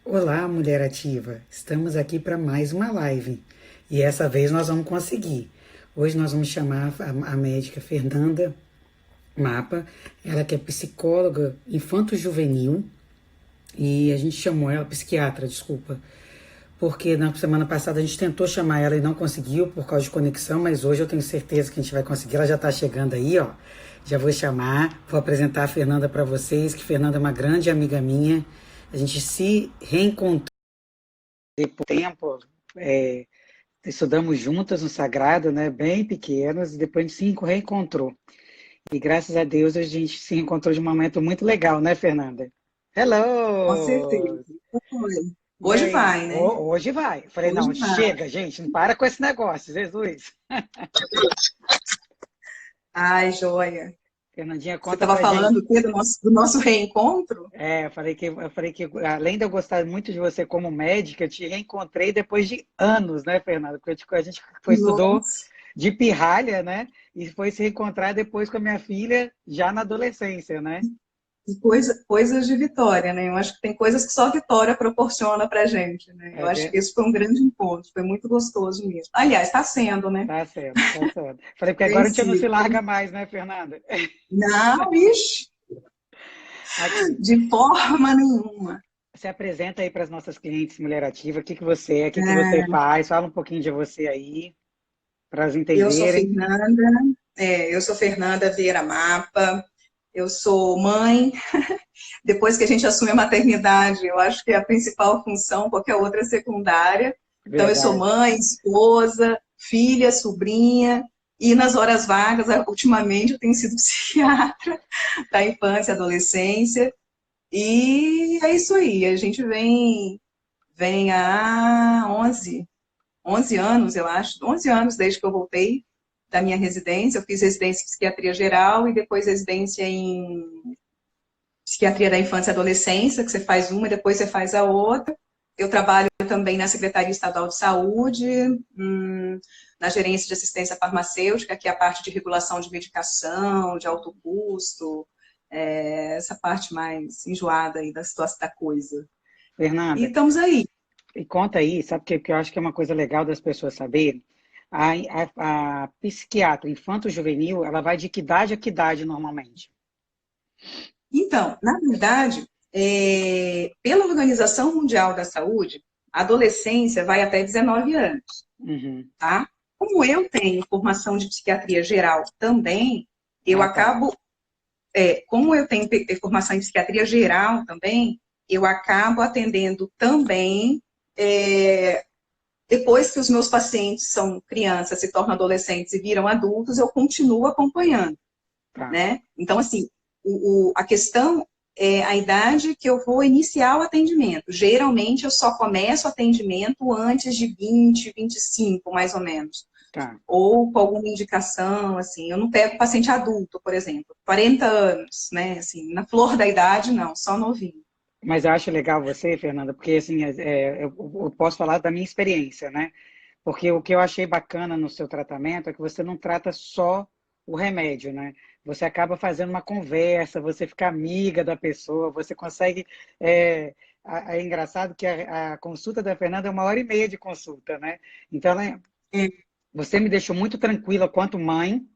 Olá, mulher ativa! Estamos aqui para mais uma live e essa vez nós vamos conseguir. Hoje nós vamos chamar a médica Fernanda Mapa, ela que é psicóloga infanto-juvenil e a gente chamou ela, psiquiatra, desculpa, porque na semana passada a gente tentou chamar ela e não conseguiu por causa de conexão, mas hoje eu tenho certeza que a gente vai conseguir. Ela já está chegando aí, ó. Já vou chamar, vou apresentar a Fernanda para vocês, que Fernanda é uma grande amiga minha. A gente se reencontrou por tempo, estudamos juntas no Sagrado, né, bem pequenas, e depois a gente se reencontrou. E graças a Deus a gente se encontrou de um momento muito legal, né, Fernanda? Com certeza. Hello! Foi. E Hoje aí? vai, né? Hoje vai. Falei, Hoje não, vai. chega, gente, não para com esse negócio, Jesus. Ai, joia. Fernandinha, Você conta estava pra gente. falando o quê do nosso reencontro? Eu falei que além de eu gostar muito de você como médica, eu te reencontrei depois de anos, né, Fernanda? Porque a gente estudou Nossa, de pirralha, né? E foi se reencontrar depois com a minha filha, já na adolescência, né? coisas de Vitória, né? Eu acho que tem coisas que só Vitória proporciona pra gente, né? Eu É, acho que esse foi um grande encontro, foi muito gostoso mesmo. Aliás, está sendo, né? tá certo, tá certo. Falei, porque Tem agora a gente não se sido. larga mais, né, Fernanda? Não, ixi, Aqui, de forma nenhuma. se apresenta aí para as nossas clientes Mulher Ativa, o que que você é, o que que você faz, fala um pouquinho de você aí, para elas Eu sou entenderem. Fernanda, eu sou Fernanda Vieira Mapa, eu sou mãe. Depois que a gente assume a maternidade, eu acho que é a principal função, qualquer outra é secundária. Então, eu sou Verdade. mãe, esposa, filha, sobrinha, e nas horas vagas, ultimamente, eu tenho sido psiquiatra da infância e adolescência, e é isso aí, a gente vem há 11 anos, eu acho, 11 anos desde que eu voltei da minha residência. Eu fiz residência em psiquiatria geral e depois residência em psiquiatria da infância e adolescência, que você faz uma e depois você faz a outra. Eu trabalho também na Secretaria Estadual de Saúde, na gerência de assistência farmacêutica, que é a parte de regulação de medicação, de alto custo, essa parte mais enjoada aí da situação da coisa. E Fernanda, estamos aí. e conta aí, sabe que eu acho que é uma coisa legal das pessoas saberem? A psiquiatra infanto-juvenil, ela vai de que idade a que idade normalmente? Então, na verdade, pela Organização Mundial da Saúde, a adolescência vai até 19 anos, Uhum. tá? Como eu tenho formação de psiquiatria geral também, eu Ah, tá. acabo, como eu tenho formação em psiquiatria geral também, eu acabo atendendo também, depois que os meus pacientes são crianças, se tornam adolescentes e viram adultos, eu continuo acompanhando, Tá. né? Então, assim, a questão é a idade que eu vou iniciar o atendimento. Geralmente, eu só começo o atendimento antes de 20, 25, mais ou menos. Tá. Ou com alguma indicação, assim. Eu não pego paciente adulto, por exemplo, 40 anos, né? Assim, na flor da idade, não, só novinho. Mas eu acho legal você, Fernanda, porque assim, eu posso falar da minha experiência, né? Porque o que eu achei bacana no seu tratamento é que você não trata só o remédio, né? Você acaba fazendo uma conversa, você fica amiga da pessoa, você consegue. É engraçado que a consulta da Fernanda é 1h30 de consulta, né? Então, É, você me deixou muito tranquila quanto mãe,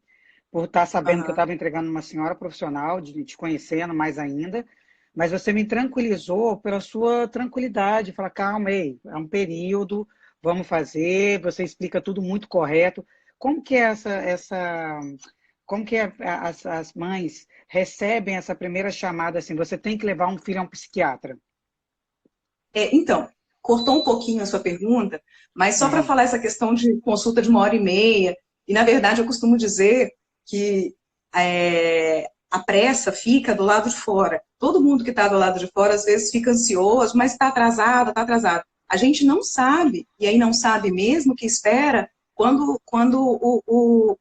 por estar sabendo que eu aham. estava entregando uma senhora profissional, de te conhecendo mais ainda, mas você me tranquilizou pela sua tranquilidade, fala, calma aí, é um período, vamos fazer, você explica tudo muito correto. Como que é como que as mães recebem essa primeira chamada assim, você tem que levar um filho a um psiquiatra? Então, cortou um pouquinho a sua pergunta, mas só para Aham, falar essa questão de consulta de 1h30, e na verdade eu costumo dizer que a pressa fica do lado de fora. Todo mundo que está do lado de fora às vezes fica ansioso, mas está atrasado, está atrasado. A gente não sabe, e aí não sabe mesmo que espera quando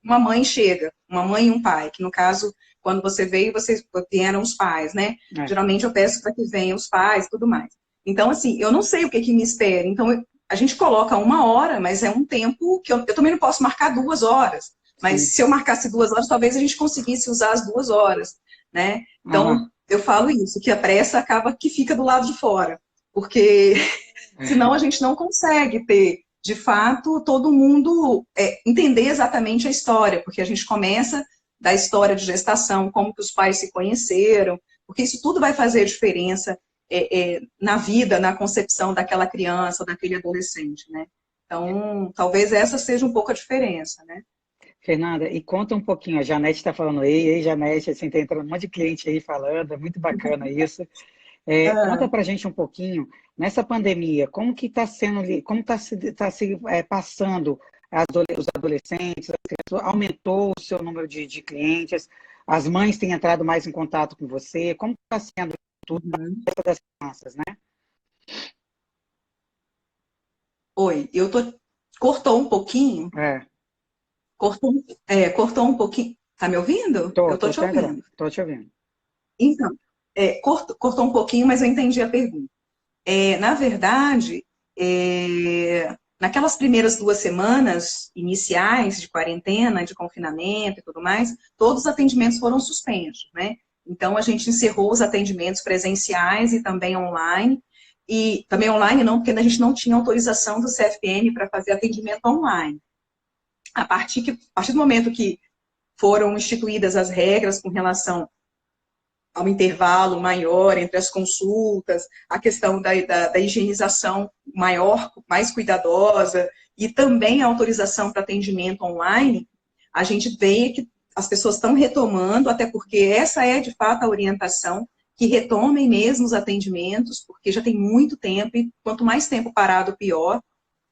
uma mãe chega, uma mãe e um pai, que no caso, quando você veio, vocês vieram os pais, né? é. Geralmente eu peço para que venham os pais e tudo mais. Então, assim, eu não sei o que me espera. Então, a gente coloca 1 hora, mas é um tempo que eu também não posso marcar 2 horas. Sim. Mas se eu marcasse 2 horas, talvez a gente conseguisse usar as 2 horas, né? Então, Aham. eu falo isso, que a pressa acaba que fica do lado de fora. porque senão a gente não consegue ter, de fato, todo mundo entender exatamente a história, porque a gente começa da história de gestação, como que os pais se conheceram, porque isso tudo vai fazer diferença na vida, na concepção daquela criança, daquele adolescente, né? Então, talvez essa seja um pouco a diferença, né? Fernanda, e conta um pouquinho, a Janete está falando, ei, Janete, assim, tá entrando um monte de cliente aí falando, é muito bacana isso. Conta Ah, pra gente um pouquinho, nessa pandemia, como que está sendo, como está se passando os adolescentes, as crianças, aumentou o seu número de clientes, as mães têm entrado mais em contato com você, como está sendo tudo uhum. das crianças, né? Oi, cortou um pouquinho, É, cortou um pouquinho. Tá me ouvindo? Eu tô tô te te entrando, ouvindo. tô te ouvindo. Então, cortou um pouquinho, mas eu entendi a pergunta. Na verdade, naquelas primeiras 2 semanas iniciais de quarentena, de confinamento e tudo mais, todos os atendimentos foram suspensos, né? Então, a gente encerrou os atendimentos presenciais e também online. E também online não, porque a gente não tinha autorização do CFM para fazer atendimento online. A partir do momento que foram instituídas as regras com relação ao intervalo maior entre as consultas, a questão da higienização maior, mais cuidadosa, e também a autorização para atendimento online, a gente vê que as pessoas estão retomando, até porque essa é, de fato, a orientação, que retomem mesmo os atendimentos, porque já tem muito tempo, e quanto mais tempo parado, pior.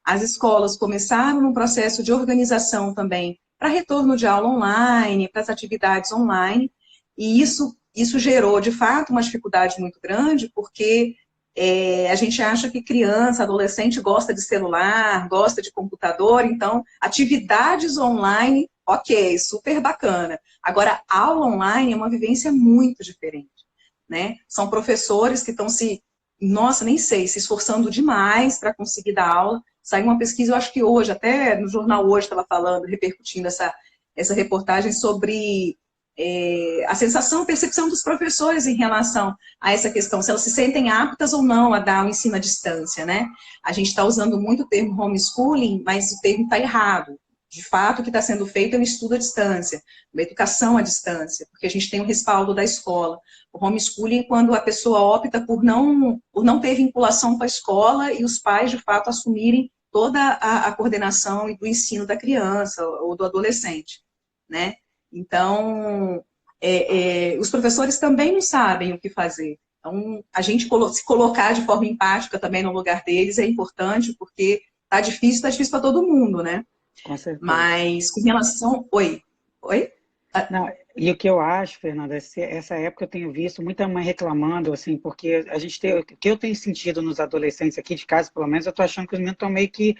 As escolas começaram um processo de organização também para retorno de aula online, para as atividades online, e isso gerou, de fato, uma dificuldade muito grande, porque a gente acha que criança, adolescente gosta de celular, gosta de computador, então, atividades online, ok, super bacana. Agora, aula online é uma vivência muito diferente, né? São professores que estão nossa, nem sei, se esforçando demais para conseguir dar aula. Saiu uma pesquisa, eu acho que hoje, até no jornal hoje estava falando, repercutindo essa reportagem sobre a sensação, a percepção dos professores em relação a essa questão, se elas se sentem aptas ou não a dar o ensino à distância, né? A gente está usando muito o termo homeschooling, mas o termo está errado. De fato, o que está sendo feito é um estudo à distância, uma educação à distância, porque a gente tem o respaldo da escola. O homeschooling, quando a pessoa opta por não ter vinculação com a escola e os pais, de fato, assumirem toda a coordenação e do ensino da criança ou do adolescente, né? Então, os professores também não sabem o que fazer. Então, a gente se colocar de forma empática também no lugar deles é importante, porque tá difícil para todo mundo, né? Com certeza. Mas com relação... Oi? Oi? Não, e o que eu acho, Fernanda, essa época eu tenho visto muita mãe reclamando, assim, porque a gente tem, o que eu tenho sentido nos adolescentes aqui de casa, pelo menos, eu tô achando que os meninos estão meio que,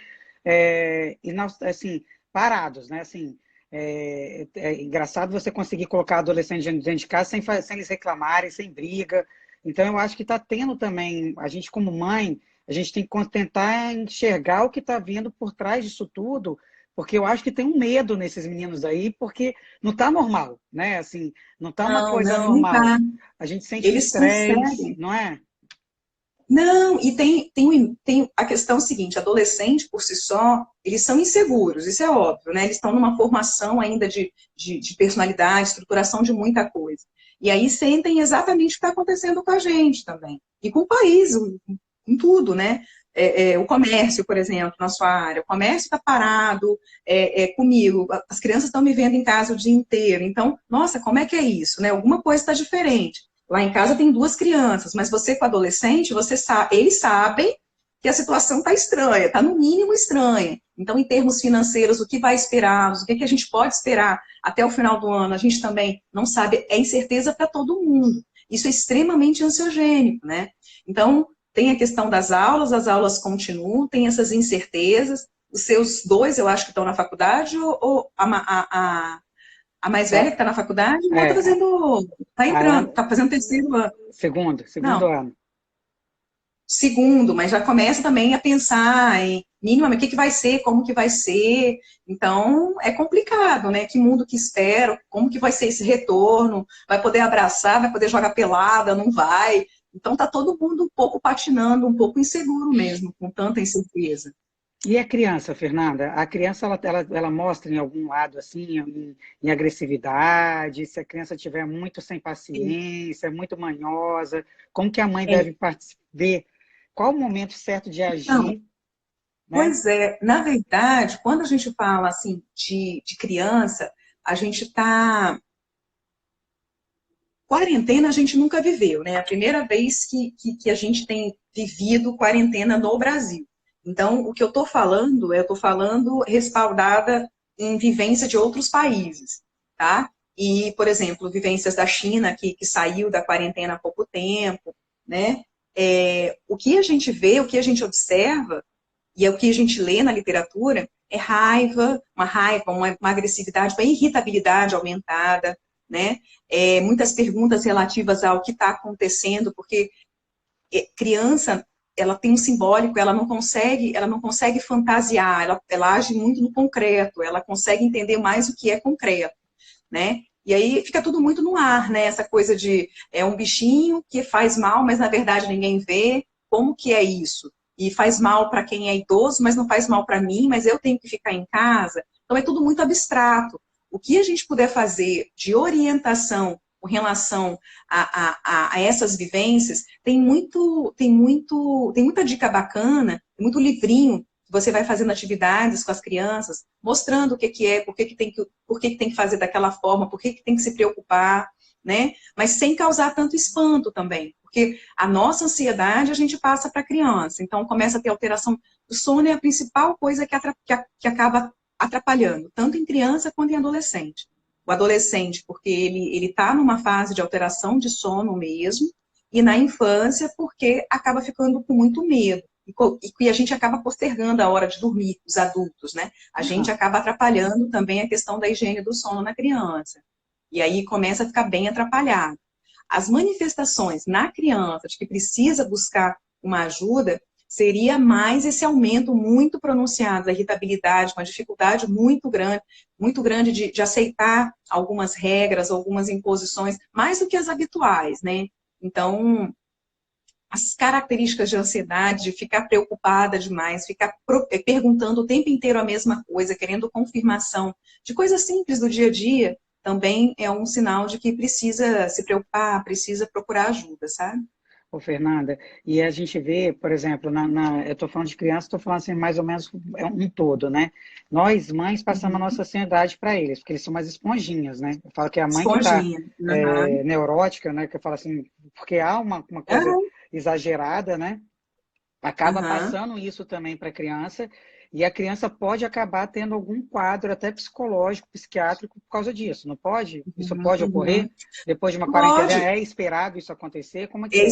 assim, parados, né, assim, é engraçado você conseguir colocar adolescente dentro de casa sem eles reclamarem, sem briga, então eu acho que está tendo também, a gente como mãe, a gente tem que tentar enxergar o que está vindo por trás disso tudo, porque eu acho que tem um medo nesses meninos aí, porque não está normal, né? Assim, não está uma Não, coisa não, não normal. tá. A gente sente um Eles estresse, conseguem. não é? Não, e tem a questão seguinte, adolescente por si só, eles são inseguros, isso é óbvio, né? Eles estão numa formação ainda de personalidade, estruturação de muita coisa. E aí sentem exatamente o que está acontecendo com a gente também. E com o país, em tudo, né? O comércio, por exemplo, na sua área, o comércio está parado comigo, as crianças estão me vendo em casa o dia inteiro. Então, nossa, como é que é isso, né? Alguma coisa está diferente. Lá em casa tem 2 crianças, mas você com adolescente, eles sabem que a situação está estranha, está no mínimo estranha. Então, em termos financeiros, o que vai esperá-los, o que a gente pode esperar até o final do ano, a gente também não sabe, é incerteza para todo mundo. Isso é extremamente ansiogênico, né? Então, tem a questão das aulas, as aulas continuam, tem essas incertezas. Os seus 2, eu acho que estão na faculdade, ou a mais velha que está na faculdade, ela está É, a entrando, Ana, está fazendo terceiro ano. segundo Não, ano. segundo, mas já começa também a pensar em minimamente o que vai ser, como que vai ser. Então, é complicado, né? Que mundo que espero, como que vai ser esse retorno? Vai poder abraçar, vai poder jogar pelada, não vai? Então tá todo mundo um pouco patinando, um pouco inseguro mesmo, com tanta incerteza. E a criança, Fernanda? A criança, ela mostra em algum lado, assim, em agressividade, se a criança tiver muito sem paciência, muito manhosa, como que a mãe É. deve ver qual o momento certo de Então, agir, né? pois é, na verdade, quando a gente fala assim de criança, a gente está. Quarentena a gente nunca viveu, né? É a primeira vez que a gente tem vivido quarentena no Brasil. Então, o que eu estou falando respaldada em vivência de outros países, tá? E, por exemplo, vivências da China, que saiu da quarentena há pouco tempo, né? O que a gente vê, o que a gente observa, e é o que a gente lê na literatura, é raiva, uma agressividade, uma irritabilidade aumentada, né? Muitas perguntas relativas ao que está acontecendo, porque criança, ela tem um simbólico, ela não consegue fantasiar, ela age muito no concreto, ela consegue entender mais o que é concreto, né? E aí fica tudo muito no ar, né? Essa coisa de um bichinho que faz mal, mas na verdade ninguém vê. Como que é isso? E faz mal para quem é idoso, mas não faz mal para mim, mas eu tenho que ficar em casa. Então é tudo muito abstrato. O que a gente puder fazer de orientação com relação a essas vivências, tem muita dica bacana, tem muito livrinho que você vai fazendo atividades com as crianças, mostrando o que é, por que tem que fazer daquela forma, por que tem que se preocupar, né? Mas sem causar tanto espanto também, porque a nossa ansiedade a gente passa para a criança, então começa a ter alteração do sono, é a principal coisa que acaba atrapalhando, tanto em criança quanto em adolescente. O adolescente, porque ele está numa fase de alteração de sono mesmo, e na infância, porque acaba ficando com muito medo. E a gente acaba postergando a hora de dormir, os adultos, né? A gente Uhum. acaba atrapalhando também a questão da higiene do sono na criança. E aí começa a ficar bem atrapalhado. As manifestações na criança de que precisa buscar uma ajuda seria mais esse aumento muito pronunciado da irritabilidade, uma dificuldade muito grande de aceitar algumas regras, algumas imposições, mais do que as habituais, né? Então, as características de ansiedade, de ficar preocupada demais, ficar perguntando o tempo inteiro a mesma coisa, querendo confirmação de coisas simples do dia a dia, também é um sinal de que precisa se preocupar, precisa procurar ajuda, sabe? Ô, Fernanda, e a gente vê, por exemplo, eu estou falando de criança, estou falando assim, mais ou menos um todo, né? Nós, mães, passamos a Uhum. nossa ansiedade para eles, porque eles são umas esponjinhas, né? Eu falo que é a mãe que está Esponjinha. Uhum. neurótica, né? Que eu falo assim, porque há uma coisa Uhum. exagerada, né? Acaba Uhum. passando isso também para a criança, e a criança pode acabar tendo algum quadro até psicológico, psiquiátrico por causa disso, não pode? Isso Uhum. pode ocorrer Uhum. depois de uma quarentena? Pode, É esperado isso acontecer? Como é que é?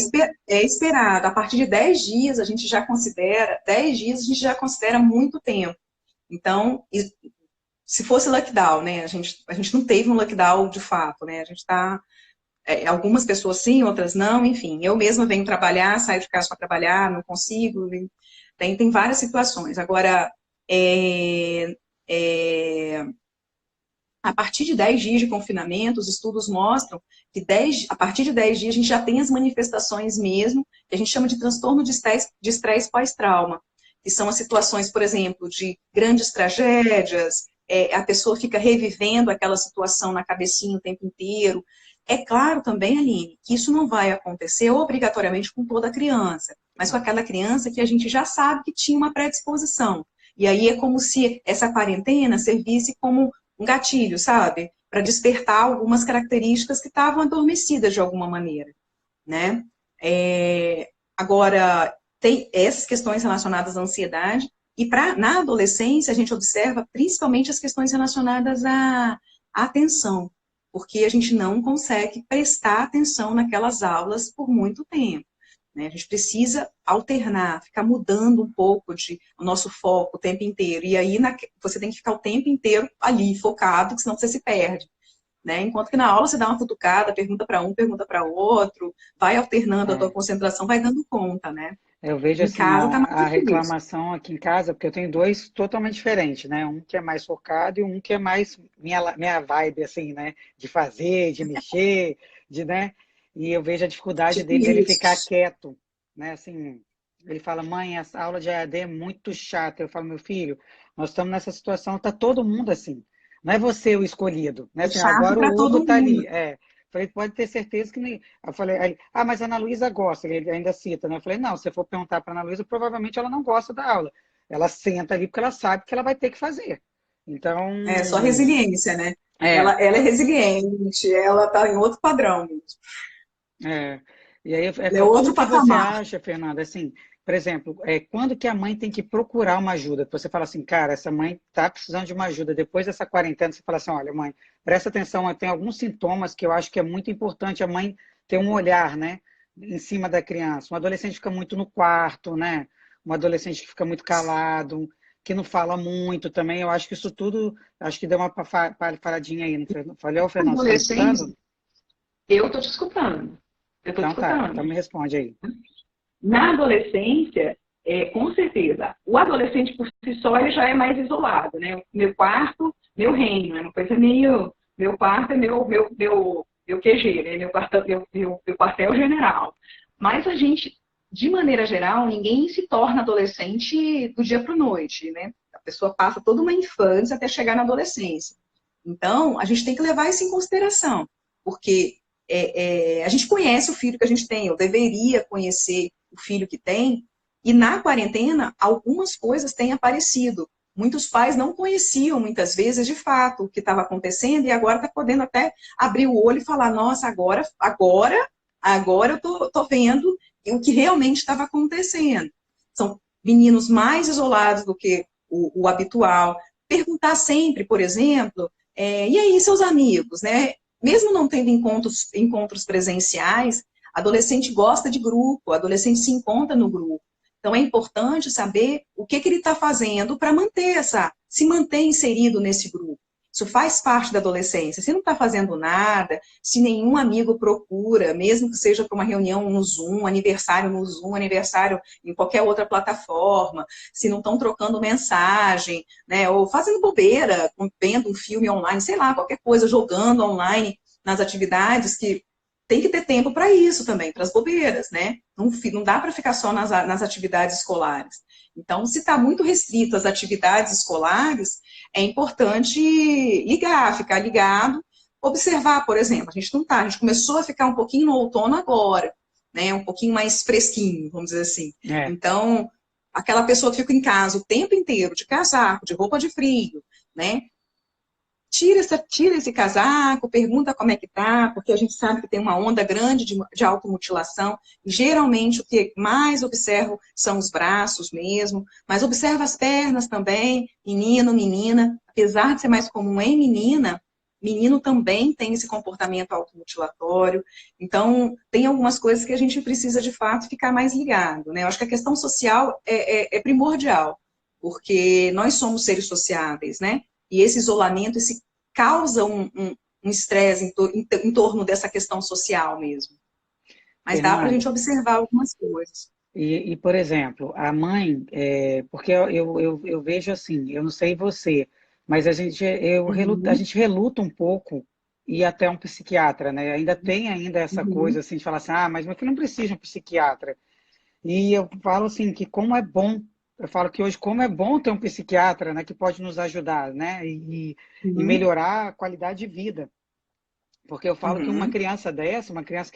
é esperado. A partir de 10 dias, 10 dias a gente já considera muito tempo. Então, se fosse lockdown, né? A gente não teve um lockdown de fato, né? A gente está. Algumas pessoas sim, outras não, enfim. Eu mesma venho trabalhar, saio de casa para trabalhar, não consigo. Tem várias situações. Agora, é, é, a partir de 10 dias de confinamento, os estudos mostram que a partir de 10 dias a gente já tem as manifestações mesmo, que a gente chama de transtorno de estresse pós-trauma, que são as situações, por exemplo, de grandes tragédias, a pessoa fica revivendo aquela situação na cabecinha o tempo inteiro. É claro também, Aline, que isso não vai acontecer obrigatoriamente com toda criança, mas com aquela criança que a gente já sabe que tinha uma predisposição. E aí é como se essa quarentena servisse como um gatilho, sabe? Para despertar algumas características que estavam adormecidas de alguma maneira, né? Agora, tem essas questões relacionadas à ansiedade, e na adolescência a gente observa principalmente as questões relacionadas à atenção, porque a gente não consegue prestar atenção naquelas aulas por muito tempo. Né? A gente precisa alternar, ficar mudando um pouco o nosso foco o tempo inteiro. E aí você tem que ficar o tempo inteiro ali, focado, que senão você se perde. Né? Enquanto que na aula você dá uma cutucada, pergunta para um, pergunta para outro, vai alternando a tua É. concentração, vai dando conta, né? Eu vejo Em assim casa tá mais a difícil. reclamação aqui em casa, porque eu tenho dois totalmente diferentes, né? Um que é mais focado e um que é mais minha vibe, assim, né? De fazer, de mexer, né? e eu vejo a dificuldade Tipo dele ficar isso. quieto, né? Assim, ele fala, mãe, essa aula de EAD é muito chata. Eu falo, meu filho, nós estamos nessa situação, tá todo mundo assim. Não é você o escolhido, né? É Assim, chato agora para o Hugo todo tá mundo. ali. Falei, pode ter certeza que nem. Eu falei, aí, mas a Ana Luísa gosta, ele ainda cita, né? Eu falei, não, se você for perguntar para a Ana Luísa, provavelmente ela não gosta da aula. Ela senta ali porque ela sabe que ela vai ter que fazer. Então, É só resiliência, né? é, Ela é resiliente, ela está em outro padrão mesmo. É, e aí, Ela é como outro que você patamar. acha, Fernanda, assim, por exemplo, quando que a mãe tem que procurar uma ajuda? Você fala assim, cara, essa mãe está precisando de uma ajuda. Depois dessa quarentena, você fala assim, olha, mãe, presta atenção, tem alguns sintomas que eu acho que é muito importante a mãe ter um olhar, né, em cima da criança. Um adolescente fica muito no quarto, né? Um adolescente que fica muito calado, que não fala muito também. Eu acho que isso tudo, acho que deu uma paradinha aí, não foi? Falei, Fernando, você está me Adolescência, escutando? eu estou te escutando. Eu estou te Então tá, então escutando. me responde aí. Na adolescência, com certeza, o adolescente por si só ele já é mais isolado, né? Meu quarto, meu reino, é uma coisa meio. Meu quarto é meu QG, né? Meu quartel general. Mas a gente, de maneira geral, ninguém se torna adolescente do dia para a noite, né? A pessoa passa toda uma infância até chegar na adolescência. Então, a gente tem que levar isso em consideração, porque a gente conhece o filho que a gente tem, eu deveria conhecer o filho que tem, e na quarentena, algumas coisas têm aparecido. Muitos pais não conheciam, muitas vezes, de fato, o que estava acontecendo, e agora está podendo até abrir o olho e falar, nossa, agora eu tô vendo o que realmente estava acontecendo. São meninos mais isolados do que o habitual. Perguntar sempre, por exemplo, e aí, seus amigos, né? Mesmo não tendo encontros presenciais, adolescente gosta de grupo, adolescente se encontra no grupo. Então é importante saber o que ele está fazendo para se manter inserido nesse grupo. Isso faz parte da adolescência. Se não está fazendo nada, se nenhum amigo procura, mesmo que seja para uma reunião no Zoom, aniversário em qualquer outra plataforma, se não estão trocando mensagem, né, ou fazendo bobeira, vendo um filme online, sei lá, qualquer coisa, jogando online nas atividades que tem que ter tempo para isso também, para as bobeiras, né? Não dá para ficar só nas atividades escolares. Então, se está muito restrito às atividades escolares, é importante ficar ligado, observar, por exemplo, a gente começou a ficar um pouquinho no outono agora, né? Um pouquinho mais fresquinho, vamos dizer assim. É. Então, aquela pessoa que fica em casa o tempo inteiro, de casaco, de roupa de frio, né? Tira esse casaco, pergunta como é que tá, porque a gente sabe que tem uma onda grande de automutilação, e geralmente o que mais observo são os braços mesmo, mas observa as pernas também, menino, menina, apesar de ser mais comum em menina, menino também tem esse comportamento automutilatório, então tem algumas coisas que a gente precisa de fato ficar mais ligado, né? Eu acho que a questão social é primordial, porque nós somos seres sociáveis, né? E esse isolamento, esse causa um estresse em torno dessa questão social mesmo. Mas dá para a Fernanda, gente observar algumas coisas. por exemplo, a mãe, porque eu vejo assim, eu não sei você, mas a Uhum, gente reluta um pouco ir até um psiquiatra, né? Ainda essa uhum, coisa assim de falar assim, mas meu filho não precisa de um psiquiatra. E eu falo assim que como é bom, eu falo que hoje como é bom ter um psiquiatra, né, que pode nos ajudar, né, e uhum, melhorar a qualidade de vida. Porque eu falo que uma uhum, criança dessa, uma criança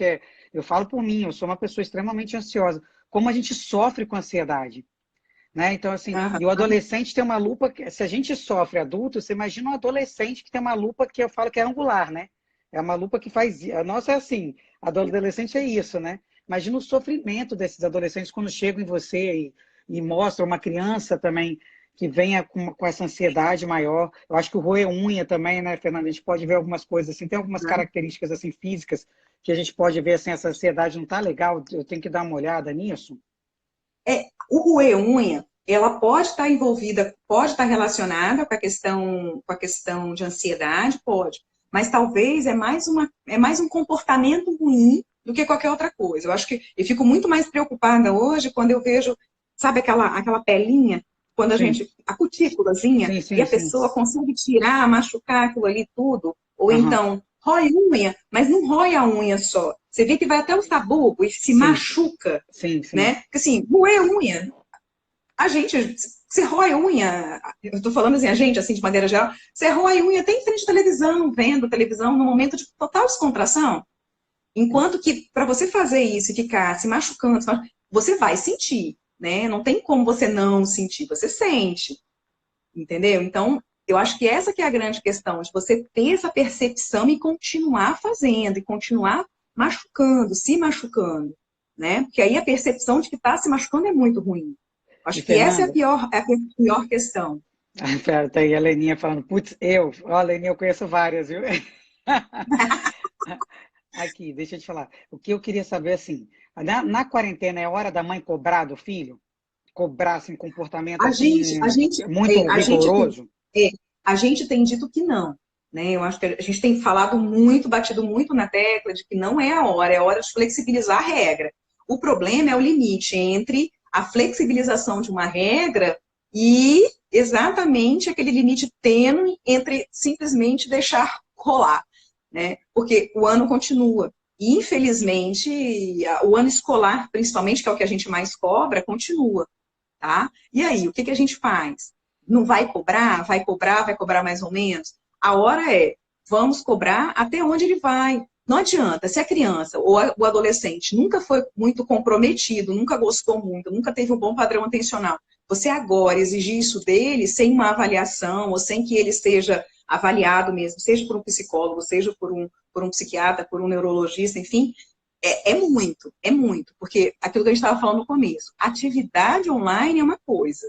eu falo por mim, eu sou uma pessoa extremamente ansiosa. Como a gente sofre com ansiedade, né? Então, assim, e o aham, adolescente tem uma lupa, se a gente sofre adulto, você imagina um adolescente que tem uma lupa que eu falo que é angular, né? É uma lupa que faz. A nossa é assim, a adolescente é isso, né? Imagina o sofrimento desses adolescentes quando chegam em você e mostram uma criança também que venha com essa ansiedade maior. Eu acho que o roer unha também, né, Fernanda? A gente pode ver algumas coisas assim, tem algumas características assim físicas que a gente pode ver assim, essa ansiedade não tá legal, eu tenho que dar uma olhada nisso. O roer unha, ela pode estar envolvida, pode estar relacionada com a questão de ansiedade, pode. Mas talvez é mais um comportamento ruim do que qualquer outra coisa. Eu acho que eu fico muito mais preocupada hoje quando eu vejo, sabe aquela pelinha, quando Sim, a cutículazinha, sim, e sim, a sim. pessoa consegue tirar, machucar aquilo ali tudo, ou Aham. então rói unha, mas não rói a unha só. Você vê que vai até o sabugo e se Sim. machuca, Sim, sim. né? Porque assim, roer unha, a gente, você rói unha, eu tô falando assim, a gente, assim, de maneira geral, você rói unha até em frente à televisão, vendo televisão, num momento de total descontração. Enquanto que, para você fazer isso e ficar se machucando, você vai sentir, né? Não tem como você não sentir, você sente, entendeu? Então, eu acho que essa que é a grande questão, de você ter essa percepção e continuar fazendo, e continuar machucando, se machucando, né? Porque aí a percepção de que está se machucando é muito ruim. E, Acho que essa Fernanda, é a pior questão. pera, tá aí a Leninha falando, putz, ó, Leninha, eu conheço várias, viu? Aqui, deixa eu te falar. O que eu queria saber, assim, na quarentena é hora da mãe cobrar do filho? Cobrar, assim, comportamento, A gente, a assim, gente, muito a gente tem, rigoroso? é, a gente tem dito que não, né? Eu acho que a gente tem falado muito, batido muito na tecla de que não é hora de flexibilizar a regra. O problema é o limite entre a flexibilização de uma regra e exatamente aquele limite tênue entre simplesmente deixar rolar, né? Porque o ano continua. E, infelizmente, o ano escolar, principalmente, que é o que a gente mais cobra, continua. Tá? E aí, o que, que a gente faz? Não vai cobrar? Vai cobrar mais ou menos? A hora é, vamos cobrar até onde ele vai. Não adianta, se a criança ou o adolescente nunca foi muito comprometido, nunca gostou muito, nunca teve um bom padrão atencional, você agora exigir isso dele sem uma avaliação ou sem que ele seja avaliado mesmo, seja por um psicólogo, seja por um psiquiatra, por um neurologista, enfim, é muito, porque aquilo que a gente estava falando no começo, atividade online é uma coisa,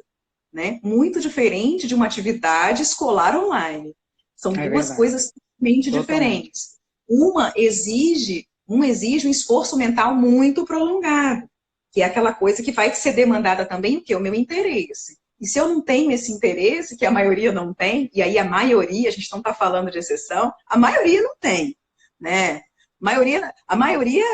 né? Muito diferente de uma atividade escolar online. São É duas verdade, coisas totalmente totalmente. diferentes. Uma exige um esforço mental muito prolongado, que é aquela coisa que vai ser demandada também, o que? O meu interesse. E se eu não tenho esse interesse, que a maioria não tem, e aí a maioria, a gente não está falando de exceção, a maioria não tem, né? A maioria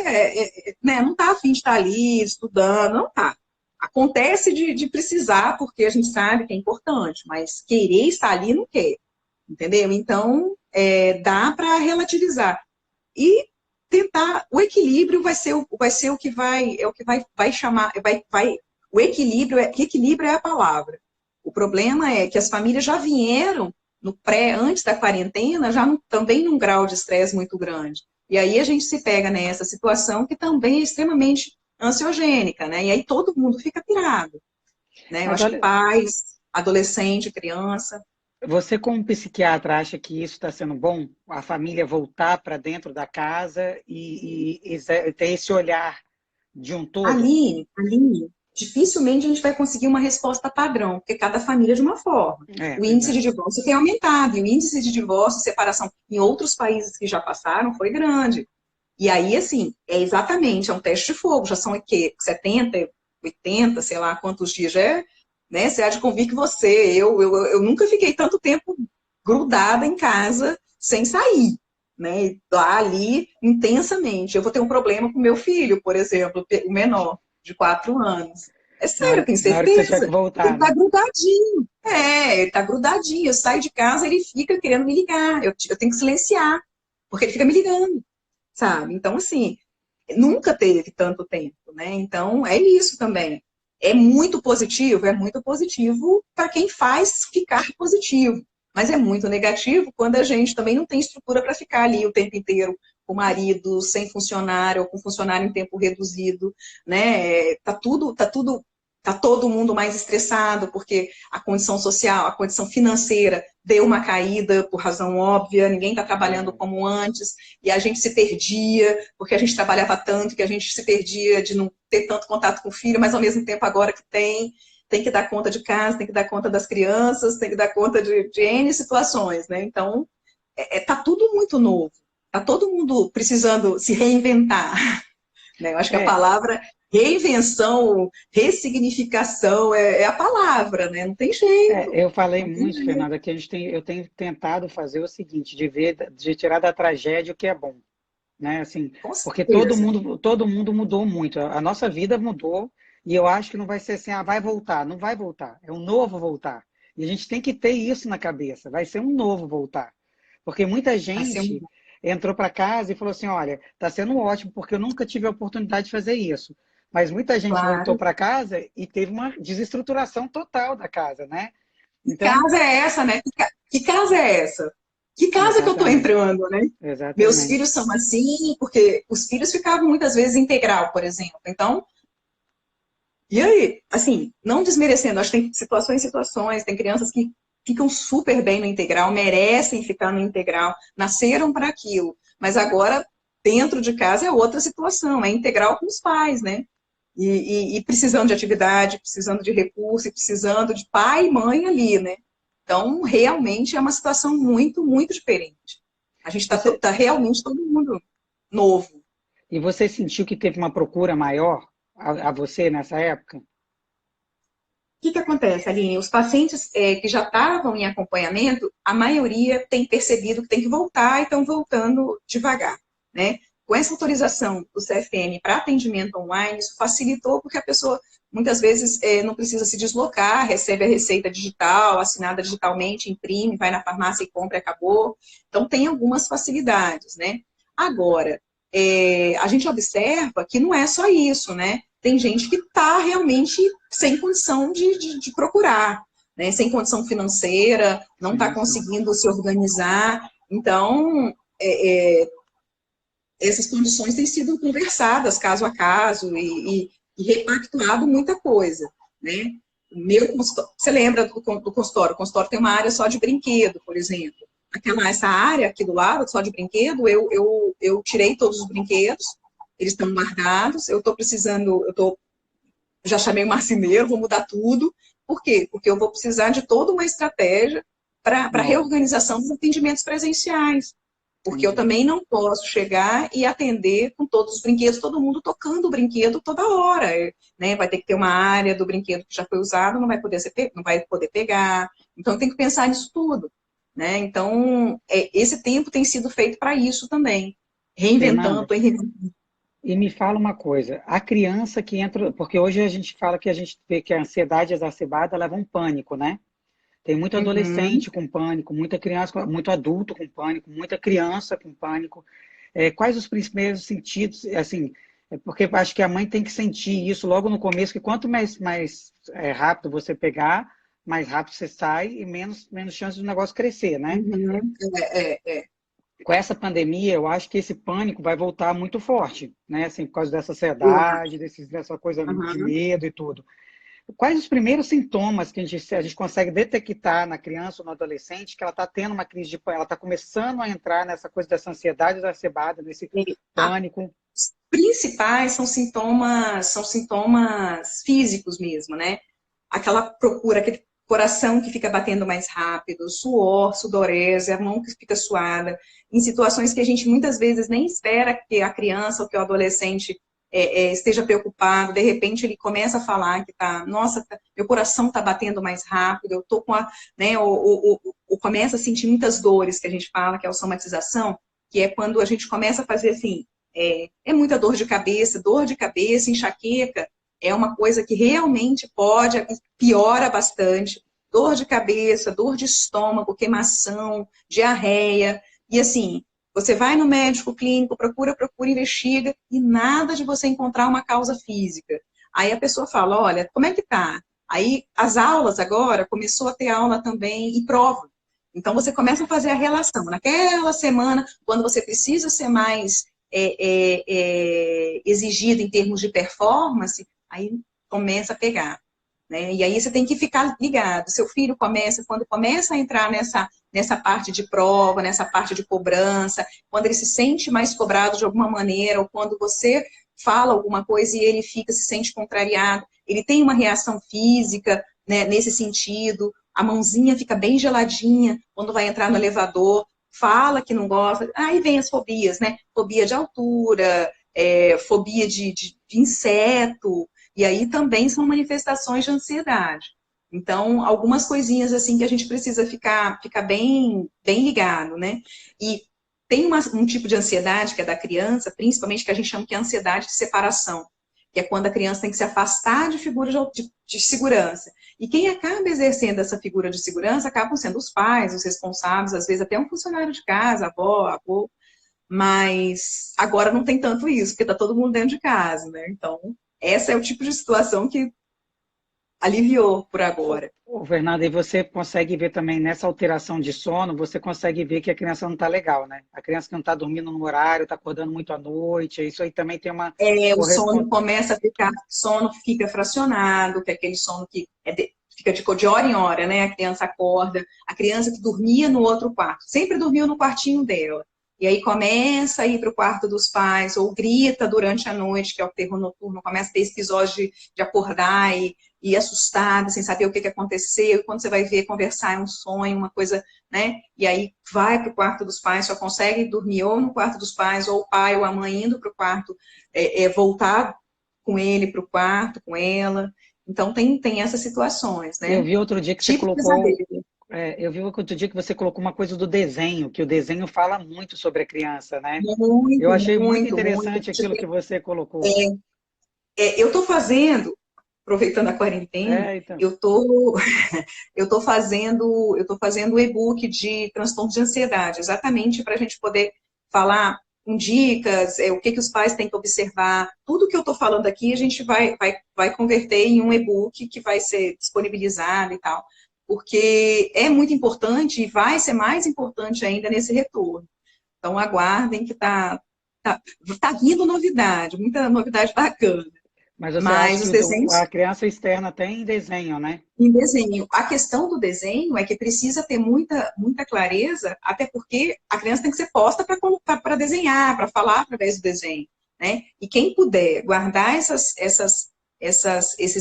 né, não está afim de estar ali estudando, não está. Acontece de precisar, porque a gente sabe que é importante, mas querer estar ali não quer, entendeu? Então, dá para relativizar. E tentar, o equilíbrio vai ser o que vai chamar, equilíbrio é a palavra. O problema é que as famílias já vieram antes da quarentena, também num grau de estresse muito grande. E aí a gente se pega nessa situação que também é extremamente ansiogênica, né? E aí todo mundo fica pirado, né? Eu Mas acho que olha, pais, adolescente, criança. você como psiquiatra acha que isso está sendo bom? A família voltar para dentro da casa e ter esse olhar de um todo? Aline, dificilmente a gente vai conseguir uma resposta padrão, porque cada família é de uma forma. É, O índice de verdade. divórcio tem aumentado, e o índice de divórcio e separação em outros países que já passaram foi grande. E aí, assim, é um teste de fogo, já são o quê? 70, 80, sei lá quantos dias já é, né? Você há de convir que eu nunca fiquei tanto tempo grudada em casa sem sair, né? Lá ali intensamente. Eu vou ter um problema com meu filho, por exemplo, o menor, de 4 anos. É sério, eu tenho Na hora que você tiver que certeza. Ele voltar, tá né? grudadinho. Ele tá grudadinho. Eu saio de casa, ele fica querendo me ligar. Eu tenho que silenciar, porque ele fica me ligando, sabe? Então, assim, nunca teve tanto tempo, né? Então, é isso também. É muito positivo para quem faz ficar positivo. Mas é muito negativo quando a gente também não tem estrutura para ficar ali o tempo inteiro com o marido, sem funcionário, ou com funcionário em tempo reduzido, né? Tá todo mundo mais estressado, porque a condição social, a condição financeira deu uma caída por razão óbvia, ninguém está trabalhando Verdade. como antes, e a gente se perdia, porque a gente trabalhava tanto que a gente se perdia de não ter tanto contato com o filho, mas ao mesmo tempo agora que tem que dar conta de casa, tem que dar conta das crianças, tem que dar conta de N situações, né? Então, tá tudo muito novo, tá todo mundo precisando se reinventar, né? Eu acho que a É, palavra reinvenção, ressignificação é a palavra, né? Não tem jeito, eu falei não tem muito, jeito, Fernanda, que eu tenho tentado fazer o seguinte, de tirar da tragédia o que é bom, né? Assim, com porque certeza. todo mundo mudou muito. A nossa vida mudou e eu acho que não vai ser assim, vai voltar, não vai voltar. É um novo voltar. E a gente tem que ter isso na cabeça. Vai ser um novo voltar. Porque muita Vai ser gente um... entrou para casa e falou assim, olha, está sendo ótimo, porque eu nunca tive a oportunidade de fazer isso. Mas muita gente voltou Claro. para casa e teve uma desestruturação total da casa, né? Que Então, casa é essa, né? Que casa é essa? Que casa que eu estou exatamente, entrando, né? Meus filhos exatamente. são assim, porque os filhos ficavam muitas vezes integral, por exemplo. Então, e aí? Assim, não desmerecendo, acho que tem situações e situações, tem crianças que ficam super bem no integral, merecem ficar no integral, nasceram para aquilo. Mas agora, dentro de casa, é outra situação, é integral com os pais, né? E precisando de atividade, precisando de recurso, e precisando de pai e mãe ali, né? Então, realmente é uma situação muito, muito diferente. A gente está Você, tá realmente todo mundo novo. e você sentiu que teve uma procura maior a você nessa época? Que acontece, Aline? Os pacientes que já estavam em acompanhamento, a maioria tem percebido que tem que voltar e estão voltando devagar, né? Com essa autorização do CFM para atendimento online, isso facilitou porque a pessoa muitas vezes não precisa se deslocar, recebe a receita digital, assinada digitalmente, imprime, vai na farmácia e compra e acabou. Então, tem algumas facilidades, né? Agora, a gente observa que não é só isso, né? Tem gente que está realmente sem condição de procurar, né? Sem condição financeira, não está Sim, sim. conseguindo se organizar. Então, essas condições têm sido conversadas caso a caso e repactuado muita coisa, né? Meu consultório, você lembra do consultório? O consultório tem uma área só de brinquedo, por exemplo. Essa área aqui do lado, só de brinquedo, eu tirei todos os brinquedos, eles estão guardados, eu estou precisando, já chamei o marceneiro, vou mudar tudo. Por quê? Porque eu vou precisar de toda uma estratégia para a Nova, reorganização dos atendimentos presenciais. Porque eu entendi. também não posso chegar e atender com todos os brinquedos, todo mundo tocando o brinquedo toda hora, né? Vai ter que ter uma área do brinquedo que já foi usado, não vai poder não vai poder pegar. Então tem que pensar nisso tudo, né? Então esse tempo tem sido feito para isso também, reinventando, Fernanda, tô reinventando. e me fala uma coisa, a criança que entra, porque hoje a gente fala que a gente vê que a ansiedade exacerbada leva a um pânico, né? Tem muito Uhum. adolescente com pânico, muita criança, muito adulto com pânico, muita criança com pânico. Quais os primeiros sentidos, assim, porque eu acho que a mãe tem que sentir isso logo no começo, que quanto mais rápido você pegar, mais rápido você sai e menos chance do negócio crescer, né? Uhum. Com essa pandemia, eu acho que esse pânico vai voltar muito forte, né? Assim, por causa dessa Eu ansiedade, dessa coisa de acho. medo e tudo. Quais os primeiros sintomas que a gente consegue detectar na criança ou no adolescente que ela está tendo uma crise de pânico, ela está começando a entrar nessa coisa dessa ansiedade exacerbada, nesse Uhum. pânico? Principais são sintomas físicos mesmo, né? Aquela procura, aquele coração que fica batendo mais rápido, suor, sudorese, a mão que fica suada, em situações que a gente muitas vezes nem espera que a criança ou que o adolescente esteja preocupado, de repente ele começa a falar que tá, nossa, meu coração tá batendo mais rápido, eu tô com a, né, ou começa a sentir muitas dores, que a gente fala que é a somatização, que é quando a gente começa a fazer assim, muita dor de cabeça, enxaqueca, é uma coisa que realmente pode, piora bastante, dor de cabeça, dor de estômago, queimação, diarreia, e assim, você vai no médico clínico, procura, investiga, e nada de você encontrar uma causa física. Aí a pessoa fala, olha, como é que tá? Aí as aulas agora, começou a ter aula também e prova. Então você começa a fazer a relação. Naquela semana, quando você precisa ser mais exigido em termos de performance, aí começa a pegar. Né? E aí você tem que ficar ligado. Seu filho quando começa a entrar nessa parte de prova, nessa parte de cobrança, quando ele se sente mais cobrado de alguma maneira, ou quando você fala alguma coisa e ele se sente contrariado, ele tem uma reação física, né, nesse sentido, a mãozinha fica bem geladinha quando vai entrar no elevador, fala que não gosta, aí vem as fobias, né? Fobia de altura, fobia de inseto, e aí também são manifestações de ansiedade. Então, algumas coisinhas assim que a gente precisa ficar bem, bem ligado, né? E tem um tipo de ansiedade que é da criança, principalmente que a gente chama que é ansiedade de separação, que é quando a criança tem que se afastar de figuras de segurança. E quem acaba exercendo essa figura de segurança acabam sendo os pais, os responsáveis, às vezes até um funcionário de casa, avó, avô. Mas agora não tem tanto isso, porque está todo mundo dentro de casa, né? Então, essa é o tipo de situação que aliviou por agora. Ô, Fernanda, e você consegue ver também nessa alteração de sono, você consegue ver que a criança não está legal, né? A criança que não está dormindo no horário, está acordando muito à noite, isso aí também tem uma O sono correspondência. começa a ficar, sono fica fracionado, que é aquele sono que fica de hora em hora, né? A criança acorda, a criança que dormia no outro quarto, sempre dormiu no quartinho dela. E aí começa a ir para o quarto dos pais, ou grita durante a noite, que é o terror noturno, começa a ter esse episódio de acordar e assustada, sem saber o que aconteceu, e quando você vai ver, conversar é um sonho, uma coisa, né? E aí vai para o quarto dos pais, só consegue dormir ou no quarto dos pais, ou o pai ou a mãe indo para o quarto, voltar com ele para o quarto, com ela. Então, tem essas situações, Eu né? vi outro dia que você Tipo colocou, pesadelo. eu vi outro dia que você colocou uma coisa do desenho, que o desenho fala muito sobre a criança, né? Eu Muito, achei muito muito, muito. interessante aquilo que você colocou. Eu estou fazendo, aproveitando a quarentena, Então. eu tô fazendo o e-book de transtorno de ansiedade, exatamente para a gente poder falar com dicas, o que os pais têm que observar. Tudo que eu estou falando aqui, a gente vai converter em um e-book que vai ser disponibilizado e tal, porque é muito importante e vai ser mais importante ainda nesse retorno. Então, aguardem que tá vindo novidade, muita novidade bacana. Mas você acha Mas que os a desenhos criança externa tem desenho, né? em desenho. A questão do desenho é que precisa ter muita, muita clareza, até porque a criança tem que ser posta para desenhar, para falar através do desenho, né? E quem puder guardar esses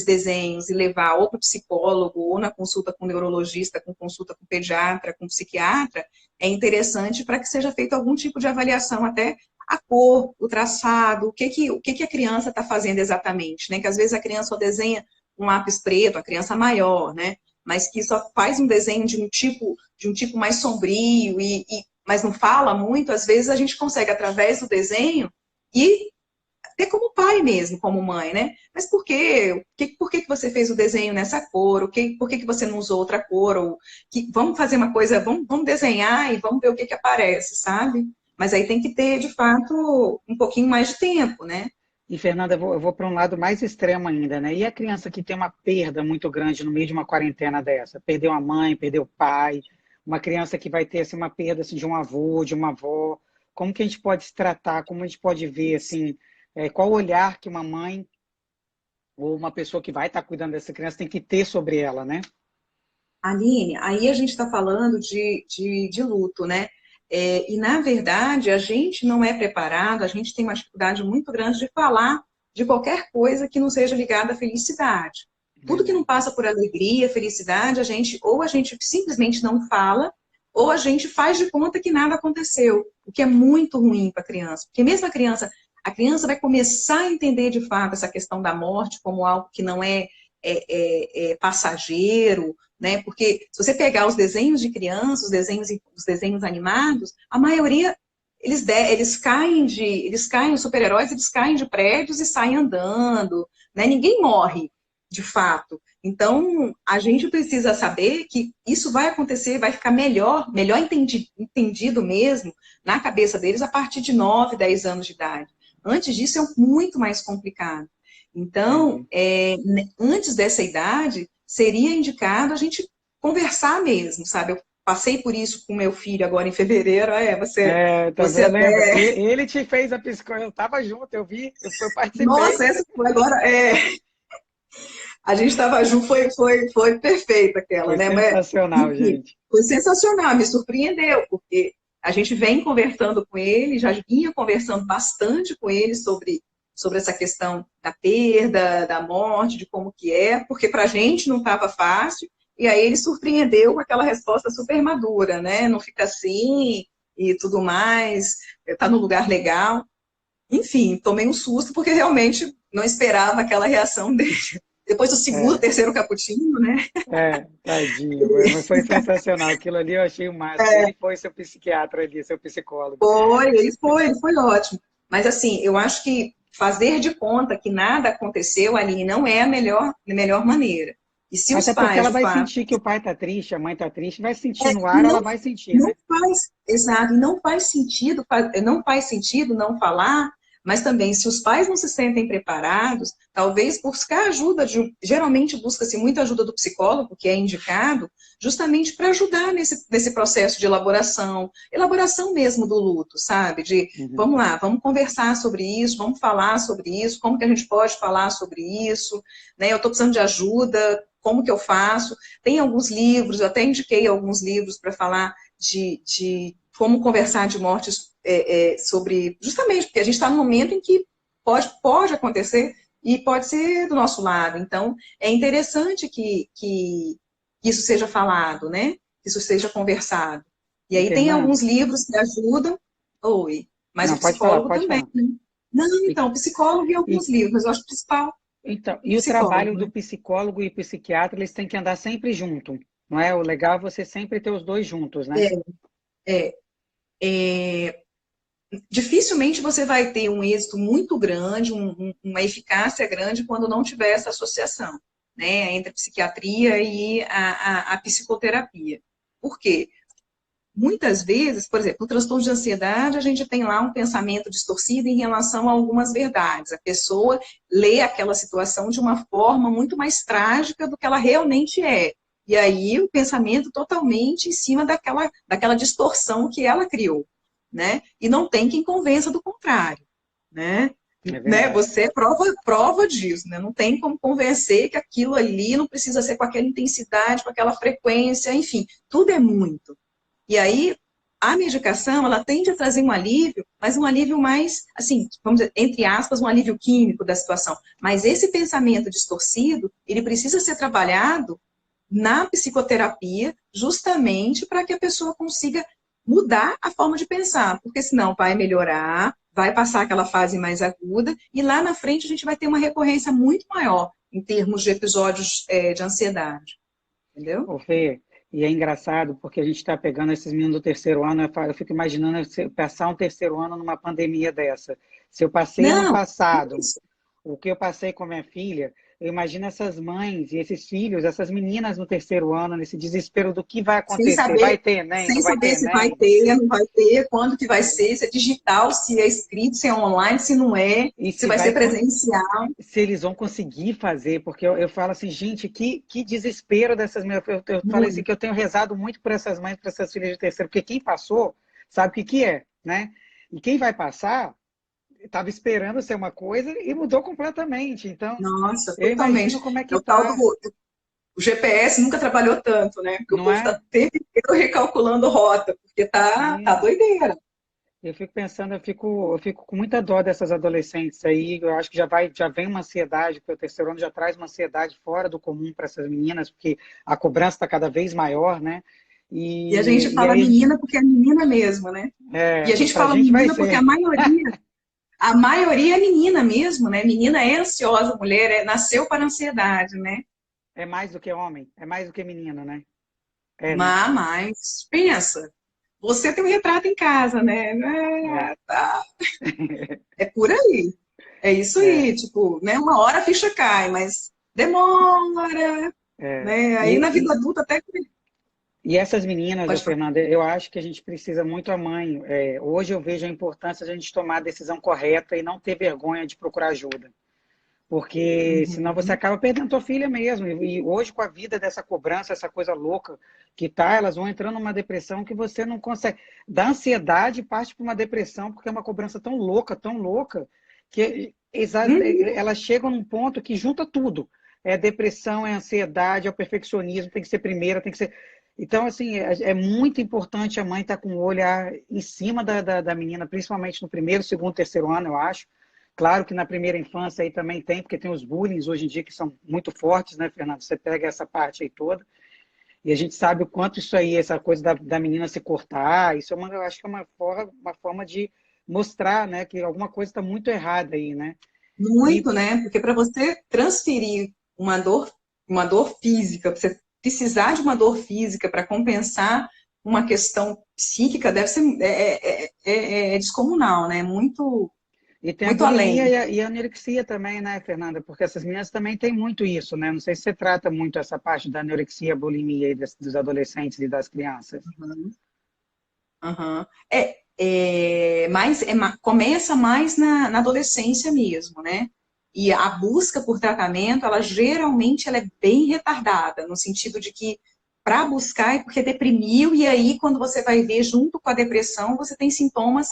desenhos e levar ou para o psicólogo, ou na consulta com o neurologista, com consulta com o pediatra, com o psiquiatra, é interessante para que seja feito algum tipo de avaliação, até a cor, o traçado, o que a criança está fazendo exatamente, né? Que às vezes a criança só desenha um lápis preto, a criança maior, né? Mas que só faz um desenho de um tipo mais sombrio, mas não fala muito, às vezes a gente consegue, através do desenho, e até como pai mesmo, como mãe, né? Mas por quê? Por que você fez o desenho nessa cor? Por que você não usou outra cor? Vamos fazer uma coisa, vamos desenhar e vamos ver o que aparece, sabe? Mas aí tem que ter, de fato, um pouquinho mais de tempo, né? E, Fernanda, eu vou para um lado mais extremo ainda, né? E a criança que tem uma perda muito grande no meio de uma quarentena dessa? Perdeu a mãe, perdeu o pai, uma criança que vai ter assim, uma perda assim, de um avô, de uma avó. Como que a gente pode se tratar? Como a gente pode ver, assim, qual o olhar que uma mãe ou uma pessoa que vai estar cuidando dessa criança tem que ter sobre ela, né? Aline, aí a gente está falando de luto, né? E, na verdade, a gente não é preparado, a gente tem uma dificuldade muito grande de falar de qualquer coisa que não seja ligada à felicidade. Tudo que não Verdade. passa por alegria, felicidade, ou a gente simplesmente não fala, ou a gente faz de conta que nada aconteceu, o que é muito ruim para a criança. Porque mesmo a criança vai começar a entender de fato essa questão da morte como algo que não é passageiro, né? Porque se você pegar os desenhos de criança, os desenhos animados, a maioria os super-heróis, eles caem de prédios e saem andando, né? Ninguém morre, de fato. Então, a gente precisa saber que isso vai acontecer, vai ficar melhor entendido mesmo na cabeça deles a partir de 9, 10 anos de idade. Antes disso, é muito mais complicado. Então, Entendi. antes dessa idade, seria indicado a gente conversar mesmo, sabe? Eu passei por isso com meu filho agora em fevereiro. Tá Você vendo? Lembra? até. Ele te fez a psicóloga, eu estava junto, eu participei. Nossa, essa foi agora. A gente estava junto, foi perfeita aquela, Foi né? Mas, sensacional, enfim, gente. foi sensacional, me surpreendeu, porque a gente vem conversando com ele, já vinha conversando bastante com ele sobre essa questão da perda, da morte, de como que é, porque para a gente não estava fácil, e aí ele surpreendeu com aquela resposta super madura, né? Não fica assim e tudo mais, está no lugar legal. Enfim, tomei um susto, porque realmente não esperava aquela reação dele. Depois do segundo, É, terceiro cappuccino, né? tadinho, mas foi sensacional. Aquilo ali eu achei o máximo. Ele foi seu psiquiatra ali, seu psicólogo. Ele foi ótimo. Mas assim, eu acho que fazer de conta que nada aconteceu ali não é a melhor maneira. E se os Até porque pais, ela de vai fato, sentir que o pai está triste, a mãe está triste, vai sentir no ar, ela não, vai sentir, não né? faz, exato, e não faz sentido não falar, mas também se os pais não se sentem preparados, talvez buscar ajuda, geralmente busca-se muita ajuda do psicólogo, que é indicado, justamente para ajudar nesse processo de elaboração mesmo do luto, sabe? De, Uhum. vamos lá, vamos conversar sobre isso, vamos falar sobre isso, como que a gente pode falar sobre isso, né? Eu estou precisando de ajuda, como que eu faço? Tem alguns livros, eu até indiquei alguns livros para falar de como conversar de mortes sobre, justamente porque a gente está num momento em que pode acontecer e pode ser do nosso lado. Então, é interessante que isso seja falado, né? Que isso seja conversado. E E aí tem Fernanda, alguns livros que ajudam, oi, mas não, o psicólogo pode também, falar. né? Não, E, então, psicólogo e alguns e, livros, mas eu acho que o principal, então, o e o psicólogo, trabalho do né? psicólogo e psiquiatra, eles têm que andar sempre junto, não é? O legal é você sempre ter os dois juntos, né? É, é, dificilmente você vai ter um êxito muito grande, uma eficácia grande quando não tiver essa associação, né, entre a psiquiatria e a psicoterapia. Por quê? Muitas vezes, por exemplo, no transtorno de ansiedade, a gente tem lá um pensamento distorcido em relação a algumas verdades. A pessoa lê aquela situação de uma forma muito mais trágica do que ela realmente é. E aí o pensamento totalmente em cima daquela distorção que ela criou, né? E não tem quem convença do contrário, né? É Né? verdade. Você é prova disso, né? Não tem como convencer que aquilo ali não precisa ser com aquela intensidade, com aquela frequência, enfim, tudo é muito. E aí, a medicação, ela tende a trazer um alívio, mas um alívio mais, assim, vamos dizer, entre aspas, um alívio químico da situação. Mas esse pensamento distorcido, ele precisa ser trabalhado na psicoterapia, justamente para que a pessoa consiga mudar a forma de pensar, porque senão vai melhorar, vai passar aquela fase mais aguda, e lá na frente a gente vai ter uma recorrência muito maior em termos de episódios de ansiedade, entendeu? Ô, Fê, e é engraçado porque a gente está pegando esses meninos do terceiro ano, eu fico imaginando se eu passar um terceiro ano numa pandemia dessa. Se eu passei ano Não, passado, isso. o que eu passei com a minha filha, eu imagino essas mães e esses filhos, essas meninas no terceiro ano, nesse desespero do que vai sem acontecer. Vai saber, ter Enem? Não sem vai ter saber se vai Enem? ter, não vai ter, quando que vai ser, se é digital, se é escrito, se é online, se não é, E se se vai vai, ser presencial. se eles vão conseguir fazer, porque eu falo assim, gente, que desespero dessas minhas. Eu falei assim Muito. que eu tenho rezado muito por essas mães, por essas filhas de terceiro, porque quem passou sabe o que é, né? E quem vai passar estava esperando ser uma coisa e mudou completamente. Então, Nossa, eu totalmente. imagino como é É que o tal tá, o GPS nunca trabalhou tanto, né? Porque o não povo está é? o tempo inteiro recalculando rota, porque tá Sim. doideira. Eu fico pensando, eu fico com muita dó dessas adolescentes aí. Eu acho que já vem uma ansiedade, porque o terceiro ano já traz uma ansiedade fora do comum para essas meninas, porque a cobrança está cada vez maior, né? E a gente E fala aí a gente, menina porque é menina mesmo, né? E a é, gente para a fala gente vai menina porque ser. a maioria é menina mesmo, né? Menina é ansiosa, mulher nasceu para a ansiedade, né? É mais do que homem, é mais do que menino, né? É, né? Mas pensa, você tem um retrato em casa, né? É, Tá. É por aí. É isso é, aí, tipo, né? Uma hora a ficha cai, mas demora, é. né? Aí na vida adulta até E essas meninas, ô pode falar. Fernanda, eu acho que a gente precisa muito a mãe. Hoje eu vejo a importância de a gente tomar a decisão correta e não ter vergonha de procurar ajuda. Porque senão você Uhum. acaba perdendo tua filha mesmo. E hoje, com a vida dessa cobrança, essa coisa louca que tá, elas vão entrando numa depressão que você não consegue. Da ansiedade parte para uma depressão, porque é uma cobrança tão louca, que Uhum. elas chegam num ponto que junta tudo. É depressão, é ansiedade, é o perfeccionismo, tem que ser primeira, tem que ser. Então, assim, é muito importante a mãe estar com o olhar em cima da menina, principalmente no primeiro, segundo, terceiro ano, eu acho. Claro que na primeira infância aí também tem, porque tem os bullying hoje em dia que são muito fortes, né, Fernando? Você pega essa parte aí toda, e a gente sabe o quanto isso aí, essa coisa da menina se cortar, isso eu acho que é uma forma de mostrar, né, que alguma coisa está muito errada aí, né? E Muito, né? Porque para você transferir uma dor física, você precisar de uma dor física para compensar uma questão psíquica, deve ser é descomunal, né? Muito E tem a muito bulimia além. e a anorexia também, né, Fernanda? Porque essas meninas também têm muito isso, né? Não sei se você trata muito essa parte da anorexia, bulimia aí dos adolescentes e das crianças. Uhum. Uhum. Começa mais na adolescência mesmo, né? E a busca por tratamento, ela é bem retardada, no sentido de que para buscar é porque deprimiu, e aí quando você vai ver junto com a depressão, você tem sintomas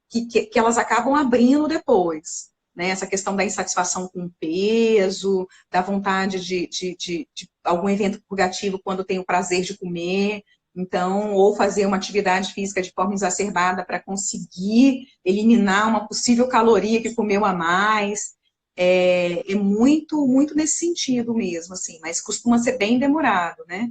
que elas acabam abrindo depois, né? Essa questão da insatisfação com o peso, da vontade de algum evento purgativo quando tem o prazer de comer, então, ou fazer uma atividade física de forma exacerbada para conseguir eliminar uma possível caloria que comeu a mais. É muito, muito nesse sentido mesmo, assim, mas costuma ser bem demorado, né?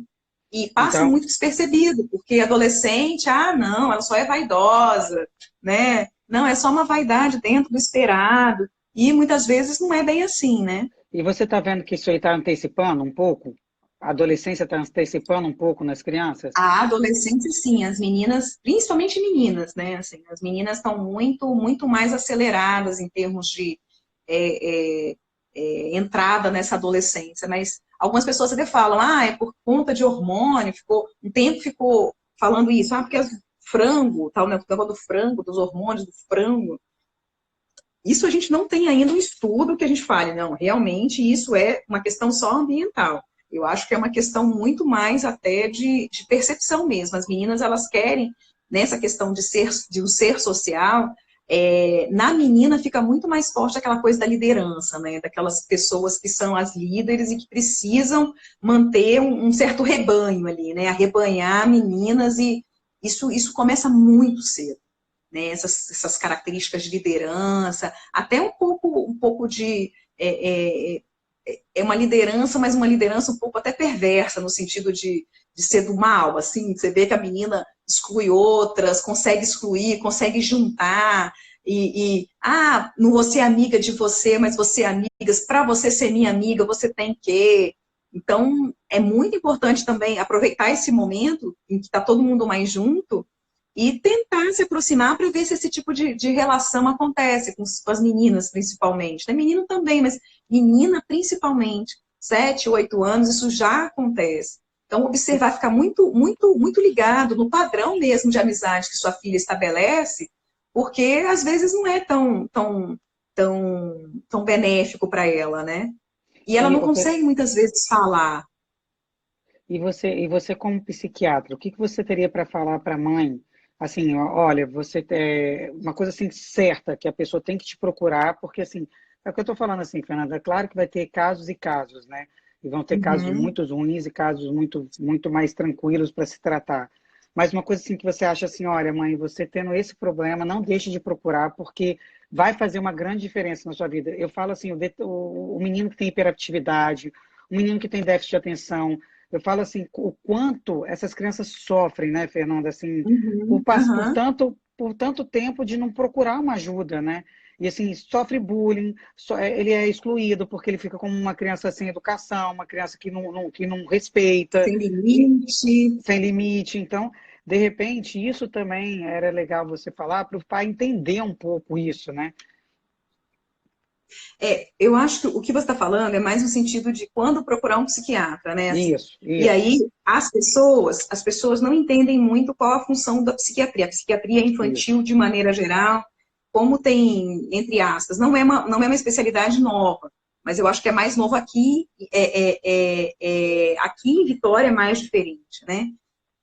E passa Então, muito despercebido, porque adolescente, não, ela só é vaidosa, né? Não, é só uma vaidade dentro do esperado. E muitas vezes não é bem assim, né? e você está vendo que isso aí está antecipando um pouco? A adolescência está antecipando um pouco nas crianças? A adolescência, sim, as meninas, principalmente meninas, né? Assim, as meninas estão muito, muito mais aceleradas em termos de é, é, entrada nessa adolescência. Mas algumas pessoas até falam, é por conta de hormônio, um tempo ficou falando isso, porque frango, tal, né? Por causa do frango, dos hormônios do frango. Isso a gente não tem ainda um estudo que a gente fale, não, realmente isso é uma questão só ambiental. Eu acho que é uma questão muito mais até de percepção mesmo. As meninas, elas querem, nessa questão de um ser social, na menina fica muito mais forte aquela coisa da liderança, né? Daquelas pessoas que são as líderes e que precisam manter um certo rebanho ali, né? Arrebanhar meninas, e isso começa muito cedo, né, essas características de liderança, até um pouco de uma liderança, mas uma liderança um pouco até perversa, no sentido de ser do mal, assim, você vê que a menina exclui outras, consegue excluir, consegue juntar, não vou ser amiga de você, mas você é amigas, para você ser minha amiga, você tem que. Então, é muito importante também aproveitar esse momento em que está todo mundo mais junto e tentar se aproximar para ver se esse tipo de relação acontece com as meninas, principalmente. Tem menino também, mas menina principalmente. 7, 8 anos, isso já acontece. Então, observar, ficar muito, muito, muito ligado no padrão mesmo de amizade que sua filha estabelece, porque às vezes não é tão benéfico para ela, né? E ela E, não consegue muitas vezes falar. e você como psiquiatra, o que você teria para falar para a mãe? Assim, olha, você uma coisa assim certa que a pessoa tem que te procurar, porque assim, é o que eu estou falando assim, Fernanda, é claro que vai ter casos e casos, né? E vão ter casos Uhum. muito ruins e casos muito, muito mais tranquilos para se tratar. Mas uma coisa assim que você acha assim, olha, mãe, você tendo esse problema, não deixe de procurar, porque vai fazer uma grande diferença na sua vida. Eu falo assim, o menino que tem hiperatividade, o menino que tem déficit de atenção, eu falo assim, o quanto essas crianças sofrem, né, Fernanda, assim, Uhum. Uhum. por tanto tempo de não procurar uma ajuda, né? E assim, sofre bullying, ele é excluído porque ele fica como uma criança sem educação, uma criança que não respeita, Sem e limite. sem limite. Então, de repente, isso também era legal você falar para o pai entender um pouco isso, né? Eu acho que o que você está falando é mais no sentido de quando procurar um psiquiatra, né? Assim, Isso, e isso, aí as pessoas não entendem muito qual a função da psiquiatria. A psiquiatria isso. infantil, de maneira geral, como tem, entre aspas, não é uma especialidade nova, mas eu acho que é mais novo aqui, aqui em Vitória é mais diferente, né?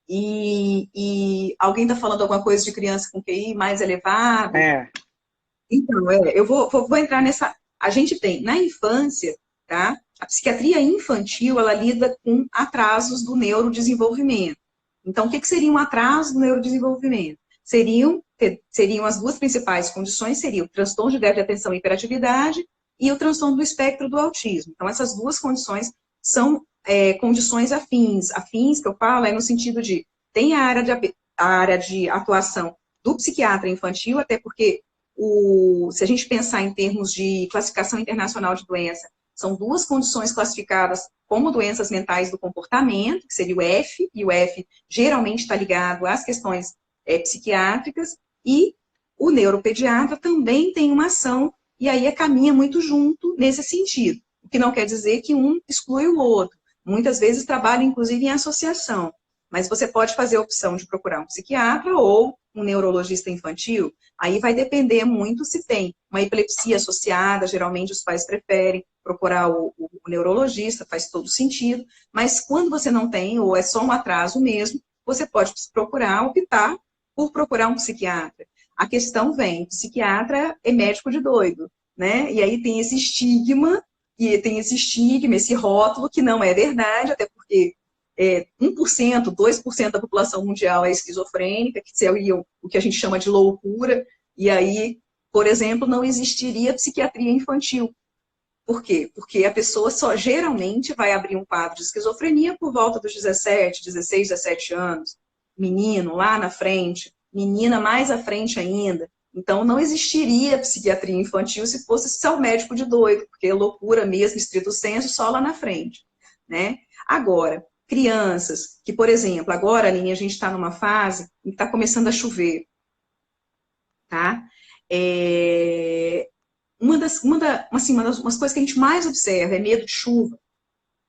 E alguém está falando alguma coisa de criança com QI mais elevado. É, Então, eu vou entrar nessa. A gente tem, na infância, tá? A psiquiatria infantil, ela lida com atrasos do neurodesenvolvimento. Então, o que seria um atraso do neurodesenvolvimento? Seriam as duas principais condições, seria o transtorno de déficit de atenção e hiperatividade e o transtorno do espectro do autismo. Então, essas duas condições são condições afins. Afins, que eu falo, é no sentido de, tem a área de atuação do psiquiatra infantil, até porque se a gente pensar em termos de classificação internacional de doença, são duas condições classificadas como doenças mentais do comportamento, que seria o F, e o F geralmente está ligado às questões psiquiátricas, e o neuropediatra também tem uma ação, e aí caminha muito junto nesse sentido. O que não quer dizer que um exclui o outro. Muitas vezes trabalha, inclusive, em associação. Mas você pode fazer a opção de procurar um psiquiatra ou um neurologista infantil. Aí vai depender muito se tem uma epilepsia associada. Geralmente os pais preferem procurar o neurologista, faz todo sentido. Mas quando você não tem, ou é só um atraso mesmo, você pode optar por procurar um psiquiatra. A questão vem, psiquiatra é médico de doido, né? E aí tem esse estigma, esse rótulo que não é verdade, até porque 1%, 2% da população mundial é esquizofrênica, que seria o que a gente chama de loucura, e aí, por exemplo, não existiria psiquiatria infantil. Por quê? Porque a pessoa só geralmente vai abrir um quadro de esquizofrenia por volta dos 17, 16, 17 anos. Menino lá na frente, menina mais à frente ainda. Então, não existiria psiquiatria infantil se fosse só o médico de doido, porque é loucura mesmo, estrito senso, só lá na frente, né? Agora, crianças que, por exemplo, agora, Aline, a gente está numa fase em que está começando a chover, tá? Umas coisas que a gente mais observa é medo de chuva.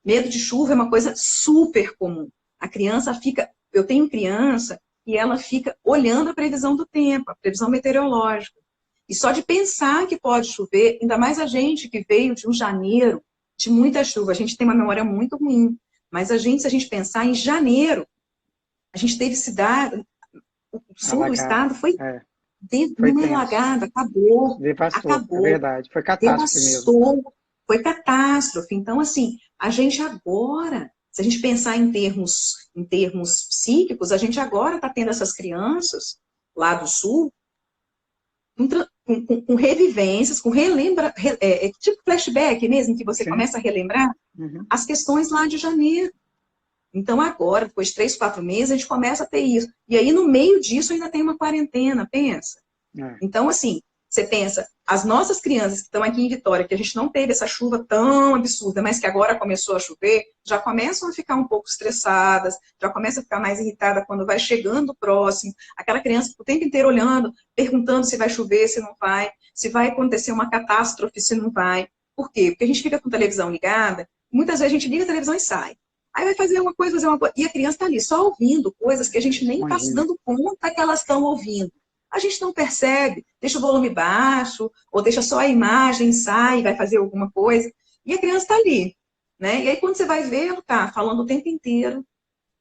Medo de chuva é uma coisa super comum. A criança fica... Eu tenho criança e ela fica olhando a previsão do tempo, a previsão meteorológica. E só de pensar que pode chover, ainda mais a gente que veio de um janeiro de muita chuva, a gente tem uma memória muito ruim. Mas se a gente pensar em janeiro, a gente teve cidade, o sul do estado foi alagado, acabou. É verdade, foi catástrofe mesmo. Foi catástrofe. Então, assim, a gente agora, se a gente pensar em termos psíquicos, a gente agora está tendo essas crianças lá do sul com revivências, tipo flashback mesmo, que você começa a relembrar as questões lá de janeiro. Então, agora, depois de 3, 4 meses, a gente começa a ter isso. E aí, no meio disso, ainda tem uma quarentena, pensa. Então, assim, você pensa, as nossas crianças que estão aqui em Vitória, que a gente não teve essa chuva tão absurda, mas que agora começou a chover, já começam a ficar um pouco estressadas, já começam a ficar mais irritada quando vai chegando próximo. Aquela criança o tempo inteiro olhando, perguntando se vai chover, se não vai, se vai acontecer uma catástrofe, se não vai. Por quê? Porque a gente fica com a televisão ligada, muitas vezes a gente liga a televisão e sai. Aí vai fazer uma coisa, e a criança está ali só ouvindo coisas que a gente nem está se dando conta que elas estão ouvindo. A gente não percebe, deixa o volume baixo, ou deixa só a imagem, sai, vai fazer alguma coisa, e a criança está ali, né? E aí quando você vai ver, ela está falando o tempo inteiro.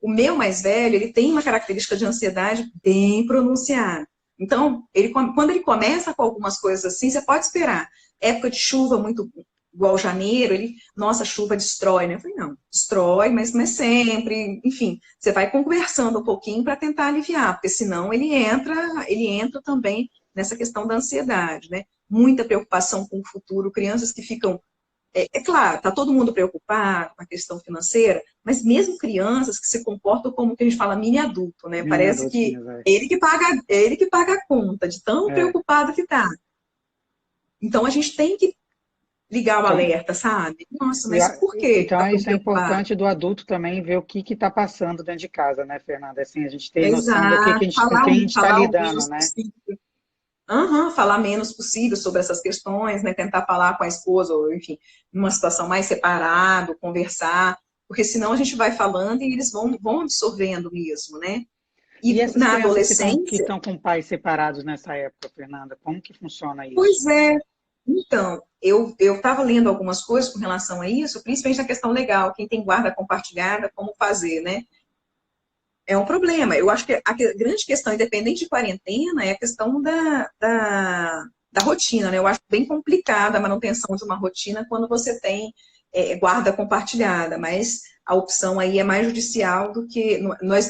O meu mais velho, ele tem uma característica de ansiedade bem pronunciada. Então, quando ele começa com algumas coisas assim, você pode esperar. Época de chuva muito igual janeiro, nossa, chuva destrói, né? Eu falei, não, destrói, mas não é sempre, enfim, você vai conversando um pouquinho para tentar aliviar, porque senão ele entra também nessa questão da ansiedade, né? Muita preocupação com o futuro, crianças que ficam, claro, tá todo mundo preocupado com a questão financeira, mas mesmo crianças que se comportam como que a gente fala mini adulto, né? Parece que é ele que paga a conta, de tão preocupado que tá. Então a gente tem que ligar o alerta, sabe? Nossa, mas por quê? Então, isso é importante do adulto também ver o que está passando dentro de casa, né, Fernanda? Assim, a gente tem noção do que a gente está lidando, né? Falar menos possível sobre essas questões, né? Tentar falar com a esposa, ou enfim, numa situação mais separada, conversar, porque senão a gente vai falando e eles vão absorvendo mesmo, né? E essas na crianças adolescência... que estão com pais separados nessa época, Fernanda, como que funciona isso? Pois é. Então, eu estava lendo algumas coisas com relação a isso, principalmente na questão legal, quem tem guarda compartilhada, como fazer, né? É um problema. Eu acho que a grande questão, independente de quarentena, é a questão da rotina, né? Eu acho bem complicada a manutenção de uma rotina quando você tem guarda compartilhada, mas a opção aí é mais judicial do que... Nós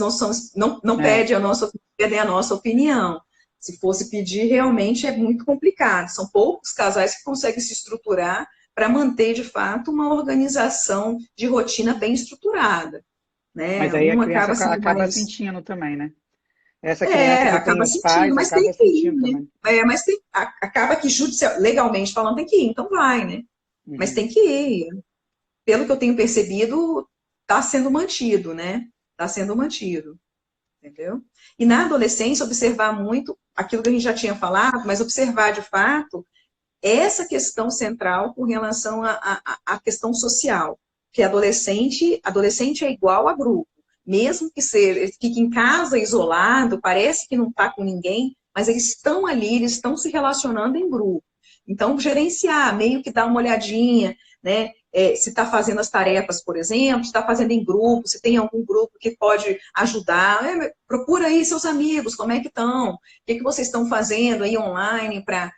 não pedem a nossa opinião. Se fosse pedir, realmente é muito complicado. São poucos casais que conseguem se estruturar para manter, de fato, uma organização de rotina bem estruturada. Né? Mas aí a criança acaba sentindo também, né? Essa criança que tem os pais, mas acaba sentindo né? também. Mas acaba que, legalmente falando, tem que ir. Então vai, né? Mas tem que ir. Pelo que eu tenho percebido, está sendo mantido, né? Está sendo mantido. Entendeu? E na adolescência, observar muito aquilo que a gente já tinha falado, mas observar de fato essa questão central com relação à questão social, que adolescente é igual a grupo, mesmo que seja, fique em casa isolado, parece que não está com ninguém, mas eles estão ali, eles estão se relacionando em grupo. Então, gerenciar, meio que dar uma olhadinha, né? Se está fazendo as tarefas, por exemplo, se está fazendo em grupo, se tem algum grupo que pode ajudar, procura aí seus amigos, como é que estão, o que vocês estão fazendo aí online para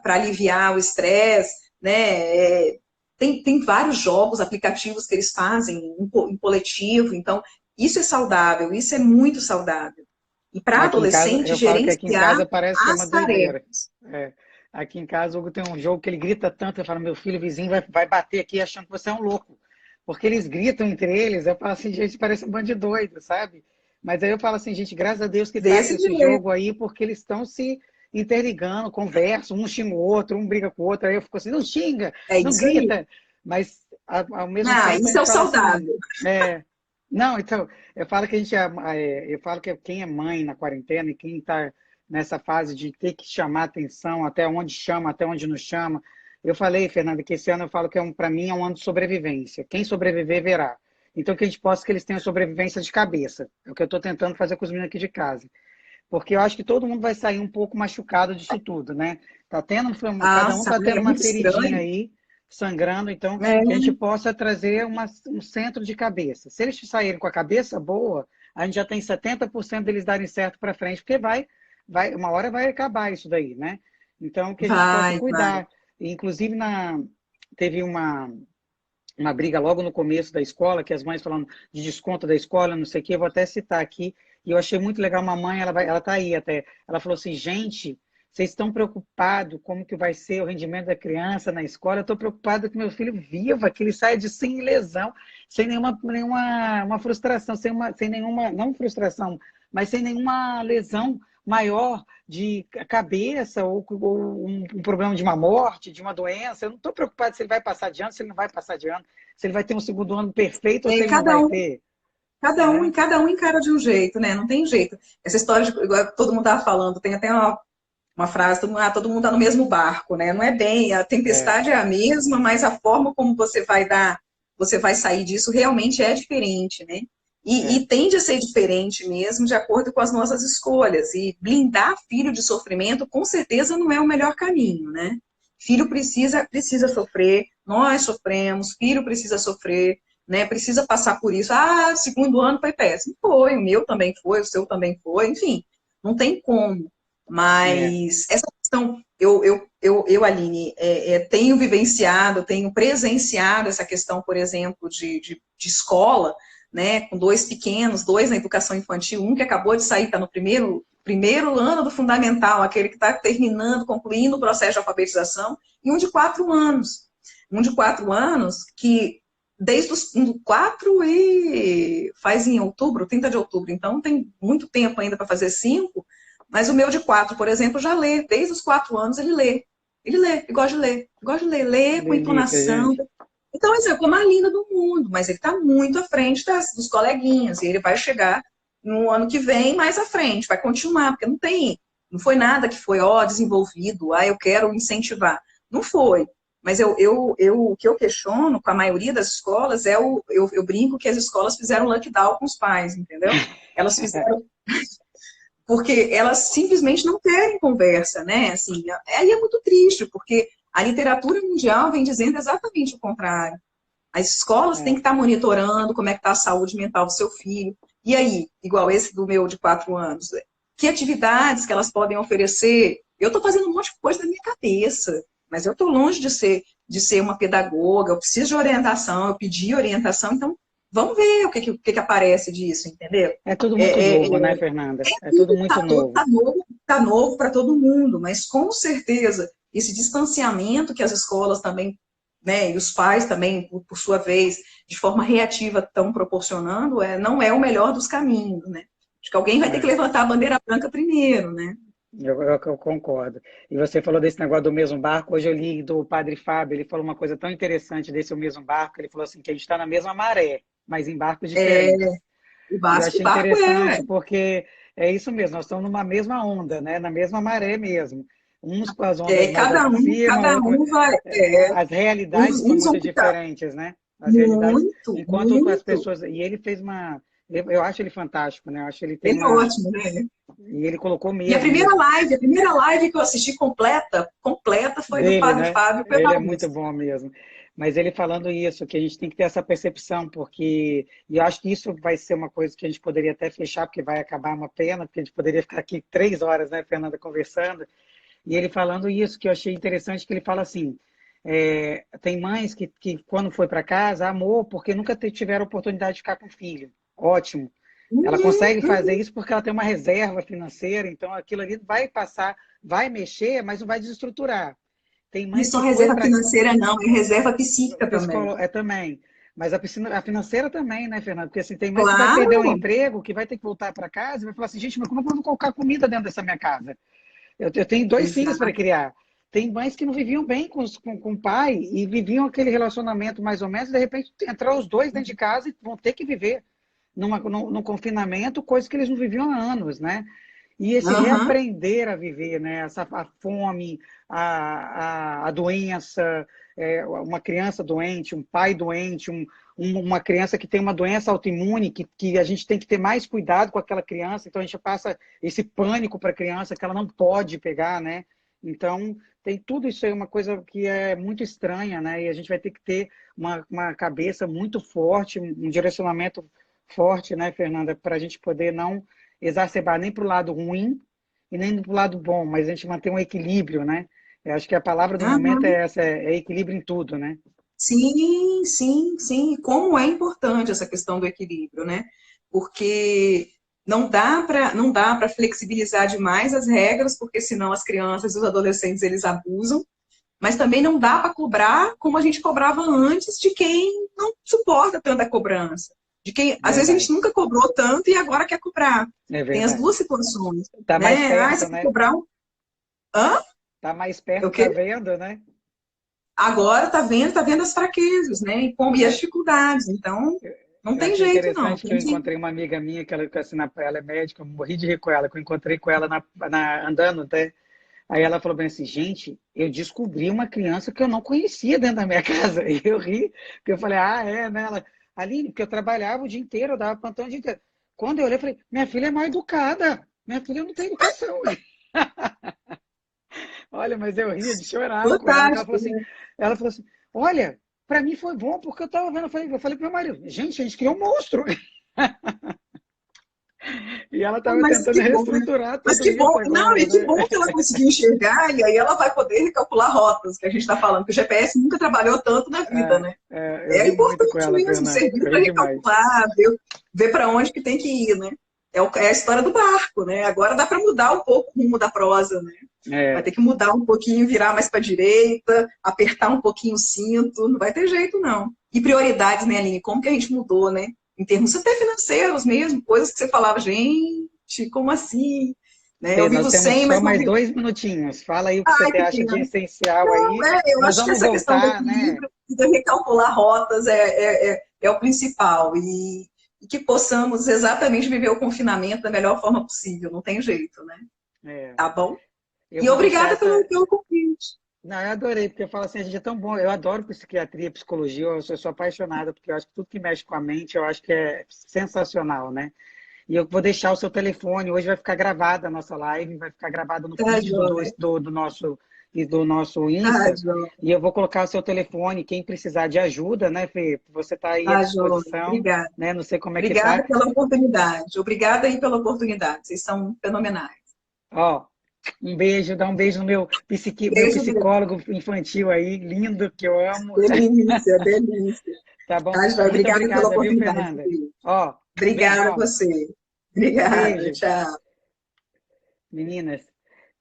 aliviar o estresse, né? Tem vários jogos, aplicativos que eles fazem em coletivo, então isso é saudável, isso é muito saudável. E para Aqui em casa, adolescente, eu falo que aqui em gerenciar casa parece que é uma as doideira. tarefas. É. Aqui em casa, o Hugo tem um jogo que ele grita tanto, eu falo, meu filho, vizinho vai bater aqui achando que você é um louco. Porque eles gritam entre eles, eu falo assim, gente, parece um bando de doido, sabe? Mas aí eu falo assim, gente, graças a Deus que tá Desse esse jeito. jogo aí, porque eles estão se interligando, conversam, um xinga o outro, um briga com o outro, aí eu fico assim, não xinga, É não isso aí. grita. Mas, ao mesmo tempo, a Isso é gente o fala assim, saudável. não, então, eu falo que eu falo que quem é mãe na quarentena e quem está nessa fase de ter que chamar atenção, até onde chama, até onde não chama. Eu falei, Fernanda, que esse ano eu falo que para mim é um ano de sobrevivência. Quem sobreviver, verá. Então, que a gente possa que eles tenham sobrevivência de cabeça. É o que eu estou tentando fazer com os meninos aqui de casa. Porque eu acho que todo mundo vai sair um pouco machucado disso tudo, né? Tá tendo, cada um está Sabe, tendo é uma muito feridinha estranho. aí, sangrando, então que a É, gente possa trazer um centro de cabeça. Se eles saírem com a cabeça boa, a gente já tem 70% deles darem certo para frente, porque uma hora vai acabar isso daí, né? Então, que a gente possa vai. cuidar. Inclusive, teve uma briga logo no começo da escola, que as mães falando de desconto da escola, não sei o quê, eu vou até citar aqui, e eu achei muito legal, uma mãe, ela tá aí até, ela falou assim, gente, vocês estão preocupados como que vai ser o rendimento da criança na escola? Eu estou preocupada que meu filho viva, que ele saia de sem lesão, sem nenhuma uma frustração, sem nenhuma, não frustração, mas sem nenhuma lesão maior de cabeça ou um problema de uma morte, de uma doença. Eu não estou preocupado se ele vai passar de ano, se ele não vai passar de ano, se ele vai ter um segundo ano perfeito ou se É, ele não vai ter, né? cada um encara de um jeito, né? Não tem jeito. Essa história de, igual todo mundo estava falando, tem até uma frase, todo mundo está no mesmo barco, né? Não é bem, a É, tempestade é a mesma, mas a forma como você vai sair disso realmente é diferente, né? é. E tende a ser diferente mesmo, de acordo com as nossas escolhas. E blindar filho de sofrimento, com certeza, não é o melhor caminho, né? Filho precisa sofrer, nós sofremos, filho precisa sofrer, né? Precisa passar por isso. Ah, segundo ano foi péssimo. Foi, o meu também foi, o seu também foi, enfim, não tem como. É. Mas essa questão, Aline, tenho vivenciado, tenho presenciado essa questão, por exemplo, de escola, né, com dois pequenos, dois na educação infantil, um que acabou de sair, está no primeiro ano do fundamental, aquele que está terminando, concluindo o processo de alfabetização, e um de 4 anos. Um de 4 anos que, desde os 4 e faz em outubro, 30 de outubro, então tem muito tempo ainda para fazer 5, mas o meu de 4, por exemplo, já lê. Desde os 4 anos ele lê. Ele gosta de ler. Gosta de ler, lê com Delícia, entonação. gente. Então, é a coisa mais linda do mundo, mas ele está muito à frente dos coleguinhas, e ele vai chegar no ano que vem mais à frente, vai continuar, porque não foi nada que foi, desenvolvido, eu quero incentivar. Não foi. Mas o que eu questiono com a maioria das escolas eu brinco que as escolas fizeram lockdown com os pais, entendeu? Elas fizeram porque elas simplesmente não querem conversa, né? Assim, aí é muito triste, porque a literatura mundial vem dizendo exatamente o contrário. As escolas têm que É. estar monitorando como é que está a saúde mental do seu filho. E aí, igual esse do meu de 4 anos, que atividades que elas podem oferecer? Eu estou fazendo um monte de coisa da minha cabeça, mas eu estou longe de ser uma pedagoga, eu preciso de orientação, eu pedi orientação, então vamos ver o que aparece disso, entendeu? É tudo muito É, novo, né, Fernanda? É tudo muito novo. tá novo para todo mundo, mas com certeza esse distanciamento que as escolas também, né, e os pais também, por sua vez, de forma reativa estão proporcionando, não é o melhor dos caminhos, né? Acho que alguém vai ter que É. levantar a bandeira branca primeiro, né? Eu concordo. E você falou desse negócio do mesmo barco. Hoje eu li do Padre Fábio, ele falou uma coisa tão interessante desse o mesmo barco. Ele falou assim que a gente está na mesma maré, mas em barcos É, diferentes. o E eu Vasco, o achei barco interessante porque É isso mesmo, nós estamos numa mesma onda, né? Na mesma maré mesmo. Uns com as ondas mais Cada para cima, cada um vai, as realidades são uns vão muito ficar diferentes, né? As realidades, muito, enquanto as muito. pessoas. E ele fez uma. Eu acho ele fantástico, né? Eu acho que ele tem Ele é uma. ótimo, né? E ele colocou E mesmo a primeira live que eu assisti completa foi do dele, Padre né? Fábio Ele é Pedaluz. muito bom mesmo. Mas ele falando isso, que a gente tem que ter essa percepção, porque. E eu acho que isso vai ser uma coisa que a gente poderia até fechar, porque vai acabar uma pena, porque a gente poderia ficar aqui 3 horas, né, Fernanda, conversando. E ele falando isso, que eu achei interessante, que ele fala assim, tem mães que quando foi para casa, amou, porque nunca tiveram oportunidade de ficar com o filho. Ótimo. Ela consegue fazer Uhum. isso porque ela tem uma reserva financeira, então aquilo ali vai passar, vai mexer, mas não vai desestruturar. Tem Não é mães só que foi reserva para financeira, não, é reserva psíquica também. também. Mas a financeira também, né, Fernanda? Porque assim, tem mães que vai perder o Claro! emprego, que vai ter que voltar para casa e vai falar assim, gente, mas como é que eu vou colocar comida dentro dessa minha casa? Eu tenho 2 filhos para Exato. criar. Tem mães que não viviam bem com o pai e viviam aquele relacionamento mais ou menos, e de repente entrar os dois dentro de casa e vão ter que viver num confinamento, coisa que eles não viviam há anos, né? E esse Aham, reaprender a viver, né? A fome, a doença, uma criança doente, um pai doente, uma criança que tem uma doença autoimune, que a gente tem que ter mais cuidado com aquela criança, então a gente passa esse pânico para a criança que ela não pode pegar, né? Então, tem tudo isso aí, uma coisa que é muito estranha, né? E a gente vai ter que ter uma cabeça muito forte, um direcionamento forte, né, Fernanda, para a gente poder não exacerbar nem para o lado ruim e nem para o lado bom, mas a gente manter um equilíbrio, né? Eu acho que a palavra do momento aham. é essa, é equilíbrio em tudo, né? Sim, sim, sim. E como é importante essa questão do equilíbrio, né? Porque não dá para flexibilizar demais as regras, porque senão as crianças e os adolescentes eles abusam, mas também não dá para cobrar como a gente cobrava antes de quem não suporta tanta cobrança. De quem, às vezes a gente Verdade, nunca cobrou tanto e agora quer cobrar. é Tem as verdade. duas situações, Tá mais né? Ah, perto, você quer né? cobrar um. Hã? Tá mais É o perto, tá quê? vendo, né? Agora tá vendo as fraquezas, né? E as É, dificuldades. Então, não eu tem achei jeito, não. interessante que Tem eu que. encontrei uma amiga minha, que assim, ela é médica, eu morri de rir com ela, que eu encontrei com ela andando até. Aí ela falou bem assim, gente, eu descobri uma criança que eu não conhecia dentro da minha casa. E eu ri, porque eu falei, ah, é, né? Ela, Aline, porque eu trabalhava o dia inteiro, eu dava plantão o dia inteiro. Quando eu olhei, eu falei, minha filha é mal educada. Minha filha não tem educação. Olha, mas eu ria de chorar com ela, que Fantástico, né? ela falou assim, olha, para mim foi bom, porque eu estava vendo, eu falei pro meu marido, gente, a gente criou um monstro. E ela estava Mas tentando que bom, né? reestruturar Mas tudo que isso bom. Não, agora, e que né? bom que ela conseguiu enxergar, e aí ela vai poder recalcular rotas, que a gente está falando, que o GPS nunca trabalhou tanto na vida, né? Eu É ri muito com importante ela, mesmo, Fernanda. servir Eu para ri demais. recalcular, ver para onde que tem que ir, né? É a história do barco, né? Agora dá para mudar um pouco o rumo da prosa, né? Vai É, ter que mudar um pouquinho, virar mais para a direita, apertar um pouquinho o cinto, não vai ter jeito, não. E prioridades, né, Aline? Como que a gente mudou, né? Em termos até financeiros mesmo, coisas que você falava, gente, como assim? Né? Eu Fê, nós vivo temos sem, só mas não mais vivo. 2 minutinhos. Fala aí o que você Ai, que acha de pena. essencial aí. Eu Nós acho que vamos essa questão do voltar, né? equilíbrio e de recalcular rotas é o principal. E que possamos exatamente viver o confinamento da melhor forma possível, não tem jeito, né? É, Tá bom? eu E vou deixar obrigada essa. pelo convite. Não, eu adorei, porque eu falo assim, a gente é tão bom. Eu adoro psiquiatria, psicologia, eu sou apaixonada, porque eu acho que tudo que mexe com a mente, eu acho que é sensacional, né? E eu vou deixar o seu telefone. Hoje vai ficar gravada a nossa live, vai ficar gravada no Tá, feed joia. do nosso Tá, Insta. joia. E eu vou colocar o seu telefone. Quem precisar de ajuda, né, Fê? Você está aí à Tá, joia. disposição, Obrigada. né? Não sei como é que Obrigada tá. pela oportunidade. Obrigada aí pela oportunidade. Vocês são fenomenais. Ó, um beijo, dá um beijo no meu Beijo mesmo. psicólogo infantil aí, lindo, que eu amo. Delícia, delícia. Tá bom? Tá, joia. Muito Obrigada pela obrigada, viu, oportunidade. Fernanda? Ó, um Obrigada a beijão. você. Um Obrigada. beijo. Tchau. Meninas,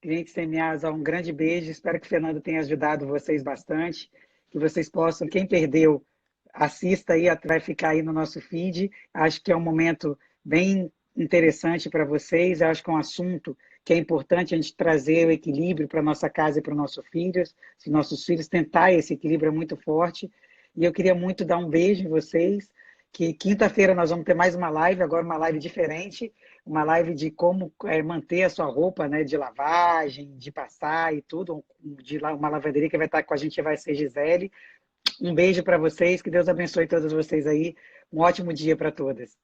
clientes CMAs, ó, um grande beijo. Espero que o Fernando tenha ajudado vocês bastante. Que vocês possam, quem perdeu, assista aí, vai ficar aí no nosso feed. Acho que é um momento bem interessante para vocês. Acho que é um assunto que é importante a gente trazer o equilíbrio para nossa casa e para os nossos filhos tentar esse equilíbrio é muito forte. E eu queria muito dar um beijo em vocês, que quinta-feira nós vamos ter mais uma live, agora uma live diferente, uma live de como manter a sua roupa, né, de lavagem, de passar e tudo, uma lavanderia que vai estar com a gente, vai ser Gisele. Um beijo para vocês, que Deus abençoe todas vocês aí. Um ótimo dia para todas.